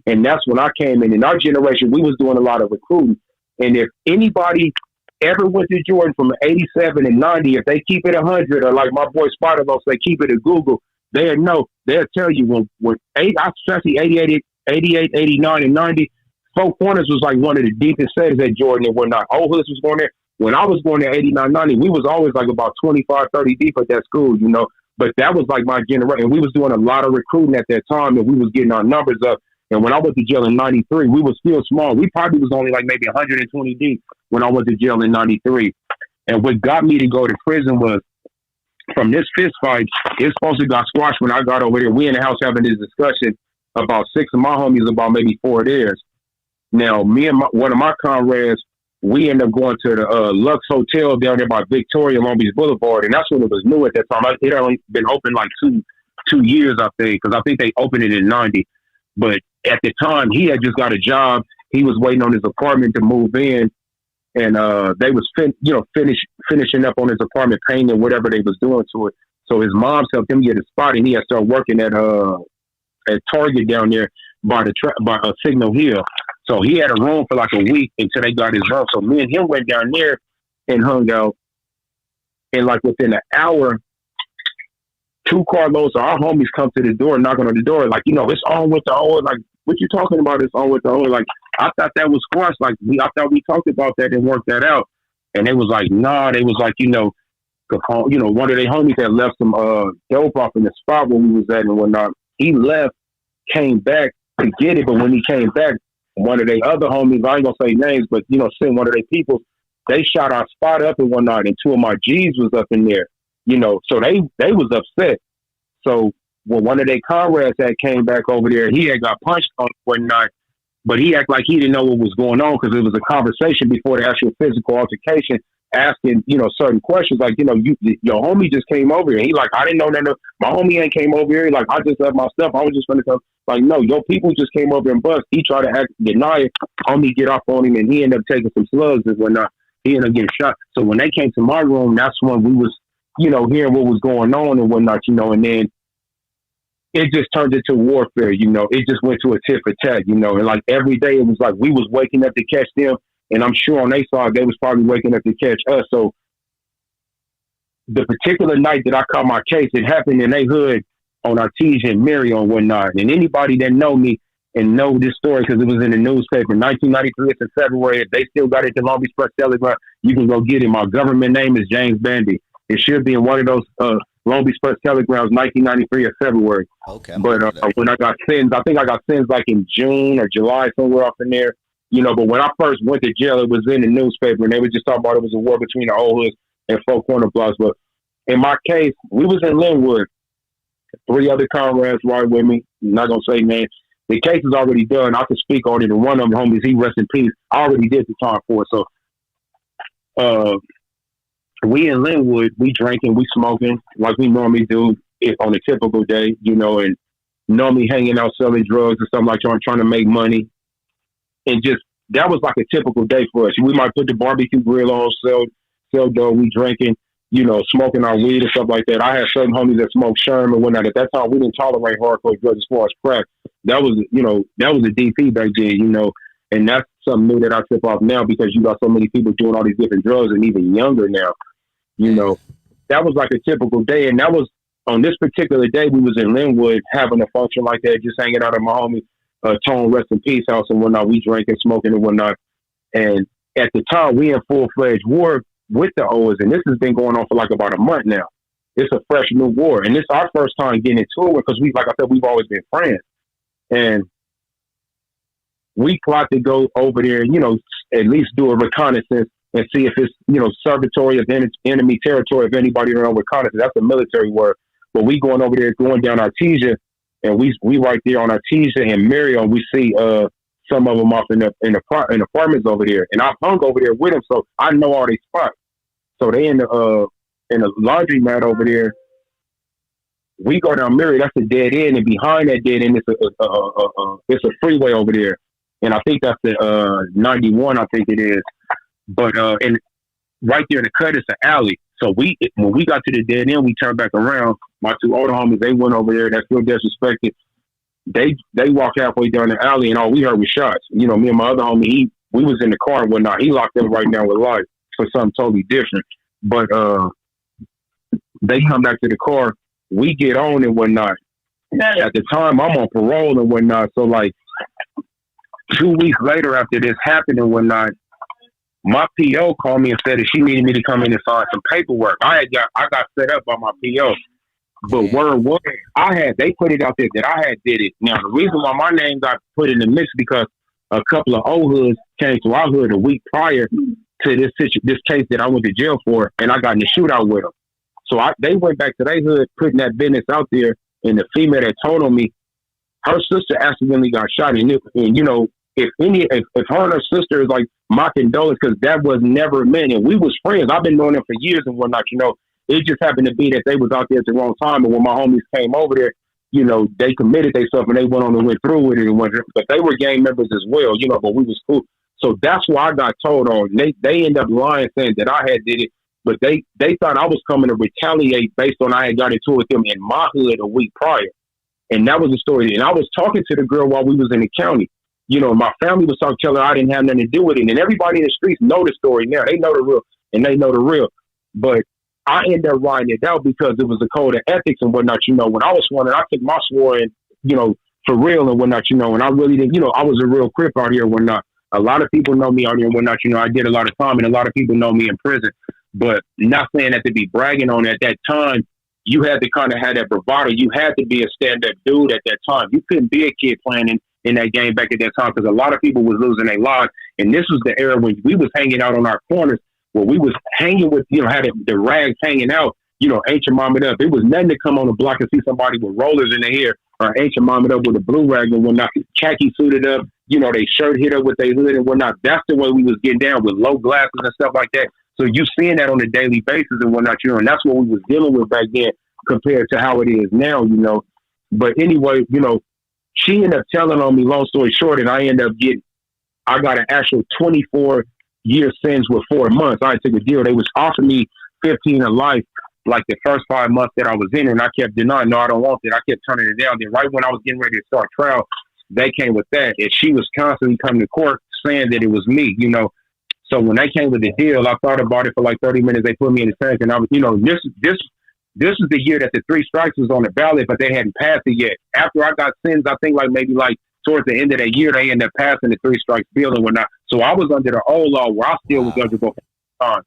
and that's when I came in. In our generation, we was doing a lot of recruiting. And if anybody ever went to Jordan from 87 and 90, if they keep it 100, or like my boy Spider Low say, keep it at Google, they'll know. They'll tell you when especially 88, 89, and 90, 4 Corners was like one of the deepest settings at Jordan and whatnot. Old Hoods was going there. When I was going there 89, 90, we was always like about 25, 30 deep at that school, But that was like my generation. We was doing a lot of recruiting at that time, and we was getting our numbers up. And when I went to jail in 93, we was still small. We probably was only like maybe 120 deep when I went to jail in 93. And what got me to go to prison was from this fist fight, it supposed to got squashed when I got over there. We in the house having this discussion about 6 of my homies, about maybe 4 of theirs. Now, me and one of my comrades, we ended up going to the Lux Hotel down there by Victoria, Long Beach Boulevard, and that's when it was new at that time. It had only been open like two years, I think, because I think they opened it in '90. But at the time, he had just got a job. He was waiting on his apartment to move in, and they was finishing up on his apartment, painting whatever they was doing to it. So his mom's helped him get a spot, and he had started working at Target down there by Signal Hill. So he had a room for like a week until they got his room. So me and him went down there and hung out. And like within an hour, 2 carloads of our homies come to the door, knocking on the door. Like, it's on with the old. Like, what you talking about? It's on with the old. Like, I thought that was squashed. Like, I thought we talked about that and worked that out. And they was like, nah. They was like, one of their homies had left some dope off in the spot where we was at and whatnot. He left, came back to get it. But when he came back, one of their other homies, I ain't gonna say names, but send one of their people, they shot our spot up and whatnot, and 2 of my G's was up in there, so they was upset. So when one of their comrades that came back over there, he had got punched on one night, but he acted like he didn't know what was going on because it was a conversation before the actual physical altercation, asking certain questions like your homie just came over here. He like, I didn't know that my homie ain't came over here. Like, I just left my stuff. I was just gonna come. Like, no, your people just came over and bust. He tried to deny it. Homie get off on him, and he ended up taking some slugs and whatnot. He ended up getting shot. So when they came to my room, that's when we was, hearing what was going on and whatnot, and then it just turned into warfare, It just went to a tit for tat, and like every day it was like we was waking up to catch them, and I'm sure on their side they was probably waking up to catch us. So the particular night that I caught my case, it happened in their hood on Artesia and Mary on one night. And anybody that know me and know this story, because it was in the newspaper, 1993, it's in February. If they still got it to Long Beach Press Telegram, you can go get it. My government name is James Bandy. It should be in one of those Long Beach Press Telegrams, 1993 of February.
Okay.
But when I got sentenced, I think I got sentenced like in June or July, somewhere up in there. But when I first went to jail, it was in the newspaper, and they were just talking about it was a war between the old hoods and Four Corner Blocks. But in my case, we was in Linwood. 3 other comrades right with me. I'm not gonna say names. The case is already done. I can speak on it. And one of them homies, he rest in peace. I already did the time for it. So, we in Linwood, we drinking, we smoking like we normally do on a typical day, and normally hanging out selling drugs or something like that, trying to make money. And just that was like a typical day for us. We might put the barbecue grill on, sell dough, we drinking. Smoking our weed and stuff like that. I had certain homies that smoked Sherm and whatnot. At that time, we didn't tolerate hardcore drugs as far as crack. That was a DP back then, and that's something new that I tip off now because you got so many people doing all these different drugs and even younger now, That was like a typical day. And that was on this particular day, we was in Linwood having a function like that, just hanging out at my homie, Tone Rest in Peace house and whatnot. We drinking, smoking and whatnot. And at the time, we in full-fledged war with the O's, and this has been going on for like about a month now. It's a fresh new war, and it's our first time getting into it because like I said, we've always been friends, and we plot to go over there, at least do a reconnaissance and see if it's, servitory of enemy territory. If anybody around reconnaissance, that's a military word, but we going over there, going down Artesia, and we right there on Artesia and Marion, we see some of them off in apartments over there, and I've hung over there with them, so I know all these spots. So they in the laundromat over there. We go down Murray, that's a dead end, and behind that dead end, it's a freeway over there, and I think that's the 91, I think it is. But and right there in the cut, it's an alley. So when we got to the dead end, we turned back around. My 2 older homies, they went over there. That feel disrespected. They walked halfway down the alley, and all we heard was shots. Me and my other homie, we was in the car and whatnot. He locked them right down with life for something totally different. But they come back to the car. We get on and whatnot. At the time, I'm on parole and whatnot. So like 2 weeks later after this happened and whatnot, my PO called me and said that she needed me to come in and sign some paperwork. I got set up by my PO. But word was, they put it out there that I had did it. Now, the reason why my name got put in the mix because a couple of old hoods came to our hood a week prior to this case that I went to jail for, and I got in a shootout with them. So they went back to their hood, putting that business out there. And the female that told on me, her sister accidentally got shot. And you know, if her and her sister is like my condolence, because that was never meant. And we was friends. I've been knowing them for years and whatnot. You know, it just happened to be that they was out there at the wrong time. And when my homies came over there, you know, they committed themselves and they went on and went through with it. But they were gang members as well, you know, but we was cool. So that's why I got told on. They ended up lying, saying that I had did it. But they thought I was coming to retaliate based on I had got into it with them in my hood a week prior. And that was the story. And I was talking to the girl while we was in the county. You know, my family was talking, telling her I didn't have nothing to do with it. And everybody in the streets know the story now. They know the real, and they know the real. But I ended up writing it out because it was a code of ethics and whatnot. You know, when I was sworn in, I took my sworn, you know, for real and whatnot, you know, and I really didn't, you know, I was a real crip out here and whatnot. A lot of people know me out here and whatnot, you know, I did a lot of time and a lot of people know me in prison. But not saying that to be bragging on at that time, you had to kind of have that bravado. You had to be a stand-up dude at that time. You couldn't be a kid playing in that game back at that time because a lot of people was losing their lives. And this was the era when we was hanging out on our corners where we was hanging with, you know, had the rags hanging out, you know, ancient mom it up. It was nothing to come on the block and see somebody with rollers in their hair or ancient mom it up with a blue rag and whatnot, khaki suited up, you know, they shirt hit up with their hood and whatnot. That's the way we was getting down with low glasses and stuff like that. So you seeing that on a daily basis and whatnot, you know, and that's what we was dealing with back then compared to how it is now, you know. But anyway, you know, she ended up telling on me, long story short, and I ended up I got an actual 24-year sentence with 4 months. I took a deal. They was offering me 15 to life like the first 5 months that I was in, and I kept denying, no, I don't want it. I kept turning it down. Then right when I was getting ready to start trial, they came with that. And she was constantly coming to court saying that it was me, you know. So when they came with the deal, I thought about it for like 30 minutes. They put me in the tank, and I was, you know, this is the year that the 3 strikes was on the ballot, but they hadn't passed it yet. After I got sentenced, I think maybe towards the end of that year, they ended up passing the 3 strikes bill and whatnot. So I was under the old law where I still was eligible for time.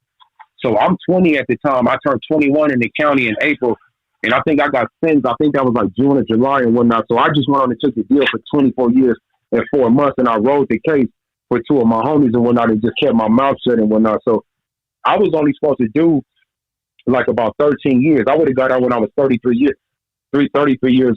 So I'm 20 at the time. I turned 21 in the county in April, and I think I got sentenced. I think that was like June or July and whatnot. So I just went on and took the deal for 24 years and 4 months, and I rode the case for 2 of my homies and whatnot and just kept my mouth shut and whatnot. So I was only supposed to do like about 13 years. I would have got out when I was 33 years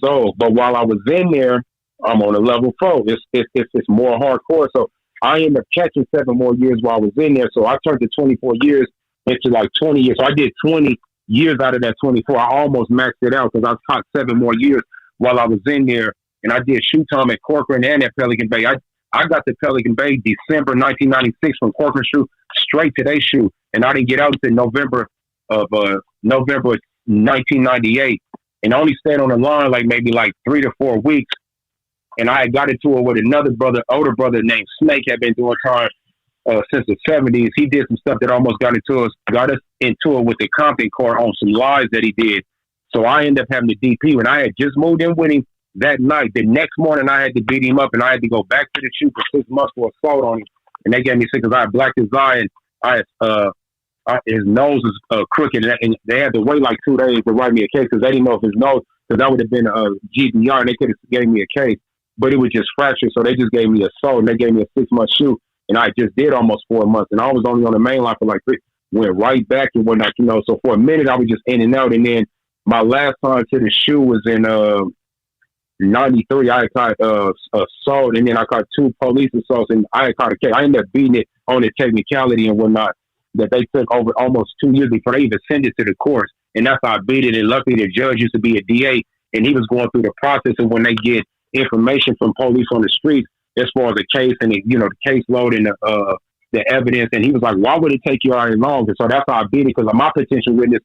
old. But while I was in there, I'm on a level 4. It's more hardcore. So I ended up catching 7 more years while I was in there. So I turned the 24 years into like 20 years. So I did 20 years out of that 24. I almost maxed it out because I caught 7 more years while I was in there. And I did shoe time at Corcoran and at Pelican Bay. I got to Pelican Bay December 1996 from Corcoran shoe straight to their shoe. And I didn't get out until November 1998. And I only stayed on the line maybe 3 to 4 weeks. And I had got into it with another older brother named Snake, had been doing time since the 70s. He did some stuff that almost got us into it with the Compton court on some lies that he did. So I ended up having to DP when I had just moved in with him that night. The next morning I had to beat him up and I had to go back to the shoot for 6 months for assault on him. And they gave me 6 because I had blacked his eye and his nose was crooked. And they had to wait like 2 days to write me a case because they didn't know if his nose, because that would have been a GDR and they could have gave me a case. But it was just fractured, so they just gave me assault and they gave me a 6-month shoot. And I just did almost 4 months. And I was only on the main line for like 3, went right back and whatnot, you know. So for a minute, I was just in and out. And then my last time to the shoe was in 93. I had caught assault, and then I caught 2 police assaults. And I had caught a case. I ended up beating it on the technicality and whatnot that they took over almost 2 years before they even sent it to the courts. And that's how I beat it. And luckily, the judge used to be a DA, and he was going through the process of when they get information from police on the streets as far as the case and the caseload and the evidence. And he was like, why would it take you all long? And so that's how I beat it, because of my potential witness,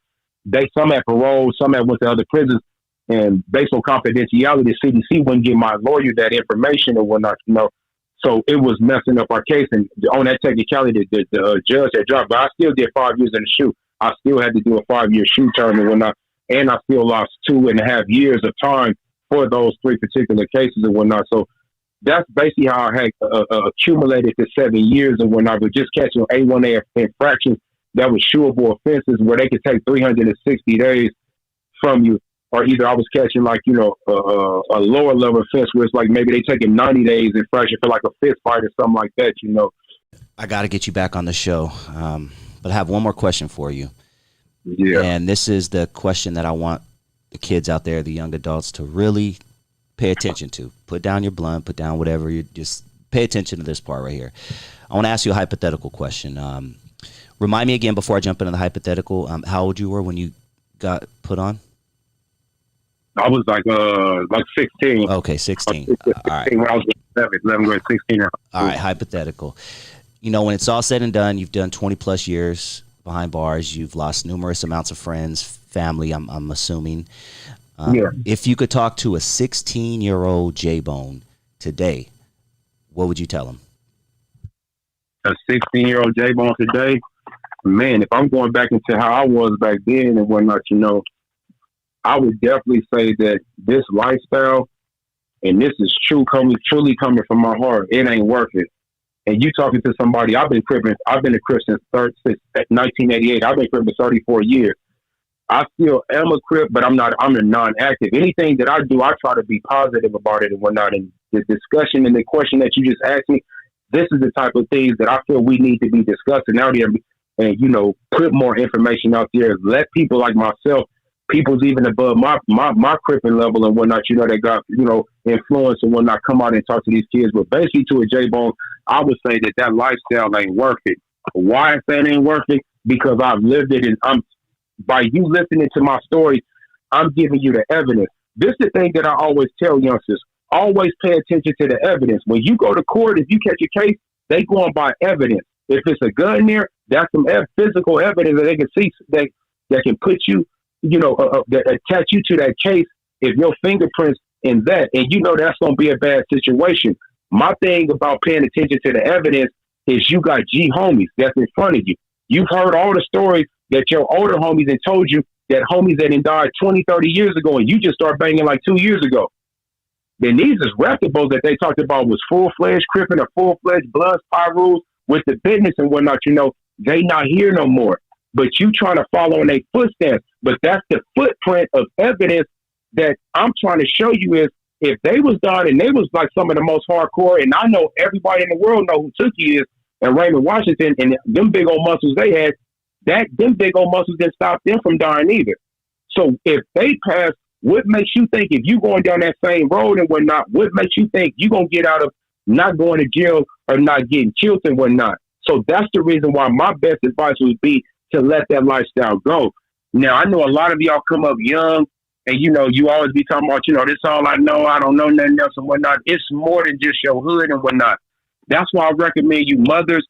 some had parole, some had went to other prisons, and based on confidentiality, the CDC wouldn't give my lawyer that information or whatnot, you know. So it was messing up our case. And on that technicality, the judge had dropped, but I still did 5 years in the shoe. I still had to do a 5-year shoe term and whatnot. And I still lost 2.5 years of time for those 3 particular cases and whatnot. So that's basically how I had accumulated the 7 years and whatnot, but just catching A1A infractions that was suable offenses where they could take 360 days from you. Or either I was catching a lower level offense where it's like maybe they taking 90 days infraction for like a fist fight or something like that, you know.
I got to get you back on the show, but I have one more question for you.
Yeah.
And this is the question that I want the kids out there, the young adults, to really pay attention to. Put down your blunt, put down whatever. You just pay attention to this part right here. I want to ask you a hypothetical question. Remind me again before I jump into the hypothetical. How old you were when you got put on?
I was like 16.
Okay, 16.
16
All right.
when I was 11 going 16.
All right, hypothetical. You know, when it's all said and done, you've done 20 plus years behind bars. You've lost numerous amounts of friends, family, I'm assuming.
Yeah.
If you could talk to a 16-year-old J-Bone today, what would you tell him?
A 16-year-old J-Bone today, man, if I'm going back into how I was back then and whatnot, you know, I would definitely say that this lifestyle, and this is truly coming from my heart, it ain't worth it. And you talking to somebody, I've been a Crip since 1988. I've been a Crip for 34 years. I still am a Crip, but I'm a non-active. Anything that I do, I try to be positive about it and whatnot. And the discussion and the question that you just asked me, this is the type of things that I feel we need to be discussing out there and, you know, put more information out there. Let people like myself, people's even above my cripping level and whatnot, you know, that got, you know, influence and whatnot, come out and talk to these kids. But basically to a J-Bone, I would say that lifestyle ain't worth it. Why I say it ain't worth it? Because I've lived it, and by you listening to my story, I'm giving you the evidence. This is the thing that I always tell youngsters. Always pay attention to the evidence. When you go to court, if you catch a case, they go on by evidence. If it's a gun there, that's some physical evidence that they can see that can put you, you know, attach you to that case if your fingerprints in that. And you know that's going to be a bad situation. My thing about paying attention to the evidence is you got G homies that's in front of you. You've heard all the stories that your older homies had told you, that homies that died 20, 30 years ago, and you just start banging like 2 years ago. Then these is reputables that they talked about was full-fledged cripping or full-fledged Bloods, Pyrus with the business and whatnot. You know, they not here no more. But you trying to follow in their footsteps. But that's the footprint of evidence that I'm trying to show you is if they was done and they was like some of the most hardcore, and I know everybody in the world know who Tookie is and Raymond Washington and them big old muscles they had, them big old muscles didn't stop them from dying either. So if they pass, what makes you think if you going down that same road and whatnot, what makes you think you going to get out of not going to jail or not getting killed and whatnot? So that's the reason why my best advice would be to let that lifestyle go. Now, I know a lot of y'all come up young and, you know, you always be talking about, you know, this all I know. I don't know nothing else and whatnot. It's more than just your hood and whatnot. That's why I recommend you mothers,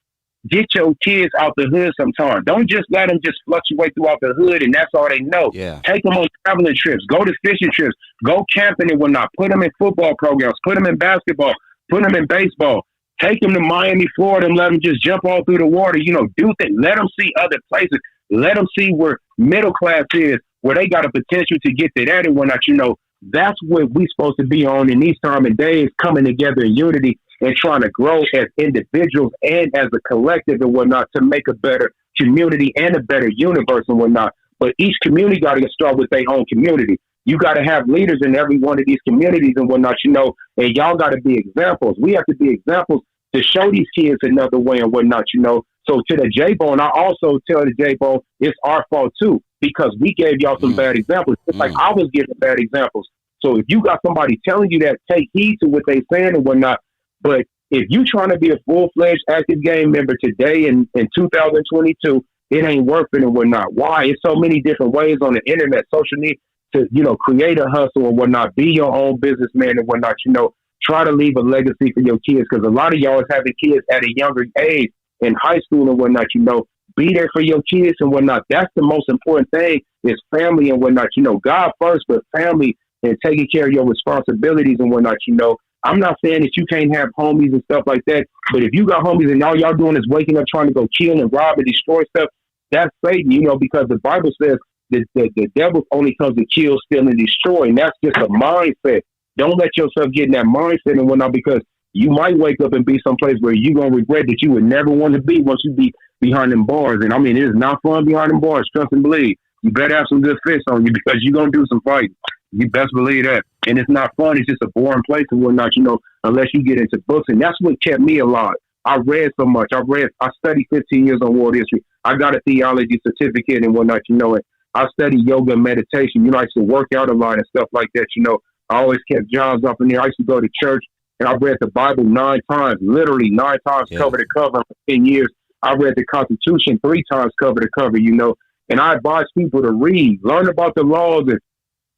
get your kids out the hood sometime. Don't just let them just fluctuate throughout the hood and that's all they know.
Yeah.
Take them on traveling trips. Go to fishing trips. Go camping and whatnot. Put them in football programs. Put them in basketball. Put them in baseball. Take them to Miami, Florida, and let them just jump all through the water. You know, do things. Let them see other places. Let them see where middle class is, where they got a potential to get to that and whatnot. You know, that's what we supposed to be on in these time and days, coming together in unity and trying to grow as individuals and as a collective and whatnot to make a better community and a better universe and whatnot. But each community got to start with their own community. You got to have leaders in every one of these communities and whatnot, you know, and y'all got to be examples. We have to be examples to show these kids another way and whatnot, you know. So to the J-Bone, I also tell the J-Bone, it's our fault too, because we gave y'all some bad examples. It's like I was giving bad examples. So if you got somebody telling you that, take heed to what they saying and whatnot. But if you trying to be a full-fledged active game member today in 2022, it ain't worth it and whatnot. Why? It's so many different ways on the internet, social media, to, you know, create a hustle and whatnot, be your own businessman and whatnot, you know, try to leave a legacy for your kids. Because a lot of y'all is having kids at a younger age in high school and whatnot, you know, be there for your kids and whatnot. That's the most important thing is family and whatnot, you know, God first, but family and taking care of your responsibilities and whatnot, you know. I'm not saying that you can't have homies and stuff like that, but if you got homies and all y'all doing is waking up trying to go kill and rob and destroy stuff, that's Satan, you know, because the Bible says that the devil only comes to kill, steal, and destroy, and that's just a mindset. Don't let yourself get in that mindset and whatnot, because you might wake up and be someplace where you're going to regret that you would never want to be once you be behind them bars. And I mean, it is not fun behind them bars, trust and believe. You better have some good fists on you because you're going to do some fighting. You best believe that. And it's not fun. It's just a boring place and whatnot, you know, unless you get into books. And that's what kept me alive. I read so much. I studied 15 years on world history. I got a theology certificate and whatnot, you know, and I studied yoga and meditation. You know, I used to work out a lot and stuff like that, you know. I always kept jobs up in there. I used to go to church and I read the Bible 9 times, literally 9 times, cover to cover for 10 years. I read the Constitution 3 times cover to cover, you know, and I advise people to read, learn about the laws and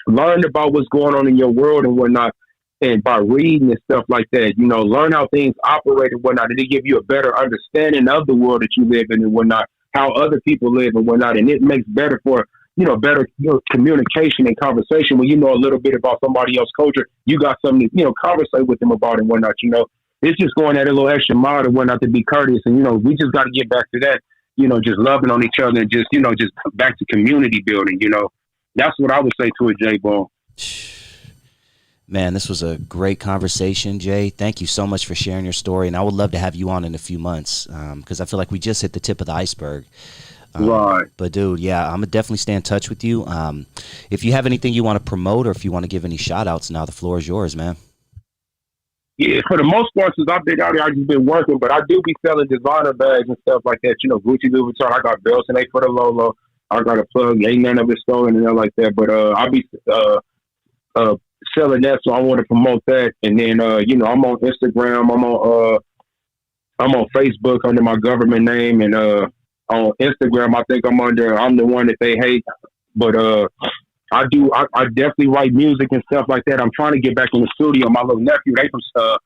learn about what's going on in your world and whatnot. And by reading and stuff like that, you know, learn how things operate and whatnot. And they give you a better understanding of the world that you live in and whatnot, how other people live and whatnot. And it makes better for, you know, better, you know, communication and conversation. When you know a little bit about somebody else's culture, you got something to, you know, conversate with them about and whatnot, you know. It's just going at a little extra mile and whatnot to be courteous. And, you know, we just got to get back to that, you know, just loving on each other and just, you know, just back to community building, you know. That's what I would say to it, J-Bone.
Man, this was a great conversation, Jay. Thank you so much for sharing your story. And I would love to have you on in a few months because I feel like we just hit the tip of the iceberg.
Right.
But, dude, yeah, I'm going to definitely stay in touch with you. If you have anything you want to promote or if you want to give any shout-outs now, the floor is yours, man.
Yeah, for the most part, since I've been out here, I've just been working, but I do be selling designer bags and stuff like that. You know, Gucci, Louis Vuitton, I got belts and they for the Lolo. I got a plug, ain't none of it stolen and nothing like that. But I'll be selling that, so I want to promote that. And then you know, I'm on Instagram, I'm on Facebook under my government name, and on Instagram I think I'm the one that they hate. But I definitely write music and stuff like that. I'm trying to get back in the studio. My little nephew, they from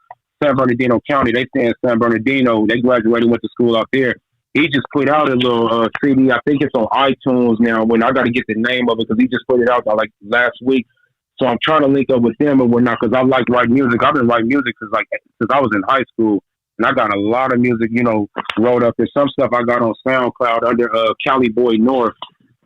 San Bernardino County. They stay in San Bernardino. They graduated, went to school out there. He just put out a little CD. I think it's on iTunes now. When I got to get the name of it because he just put it out like last week. So I'm trying to link up with them and whatnot because I like writing music. I've been writing music since I was in high school, and I got a lot of music, you know, wrote up. There's some stuff I got on SoundCloud under Cali Boy North,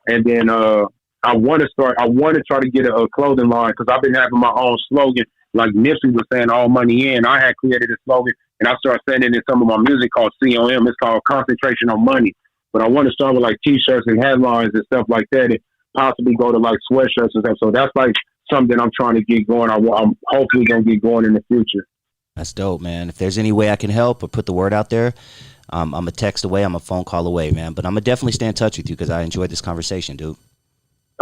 and then I want to try to get a clothing line because I've been having my own slogan. Like Nipsey was saying, all money in. I had created a slogan, and I started saying it in some of my music called COM. It's called Concentration on Money. But I want to start with like T-shirts and headlines and stuff like that, and possibly go to like sweatshirts and stuff. So that's like something I'm trying to get going. I'm hopefully going to get going in the future.
That's dope, man. If there's any way I can help or put the word out there, I'm a text away. I'm a phone call away, man. But I'm going to definitely stay in touch with you because I enjoyed this conversation, dude.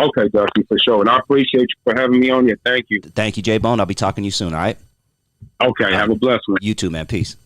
Okay, Dusty, for sure. And I appreciate you for having me on here. Thank you.
Thank you, J-Bone. I'll be talking to you soon, all right?
Okay, have a blessed one.
You too, man. Peace.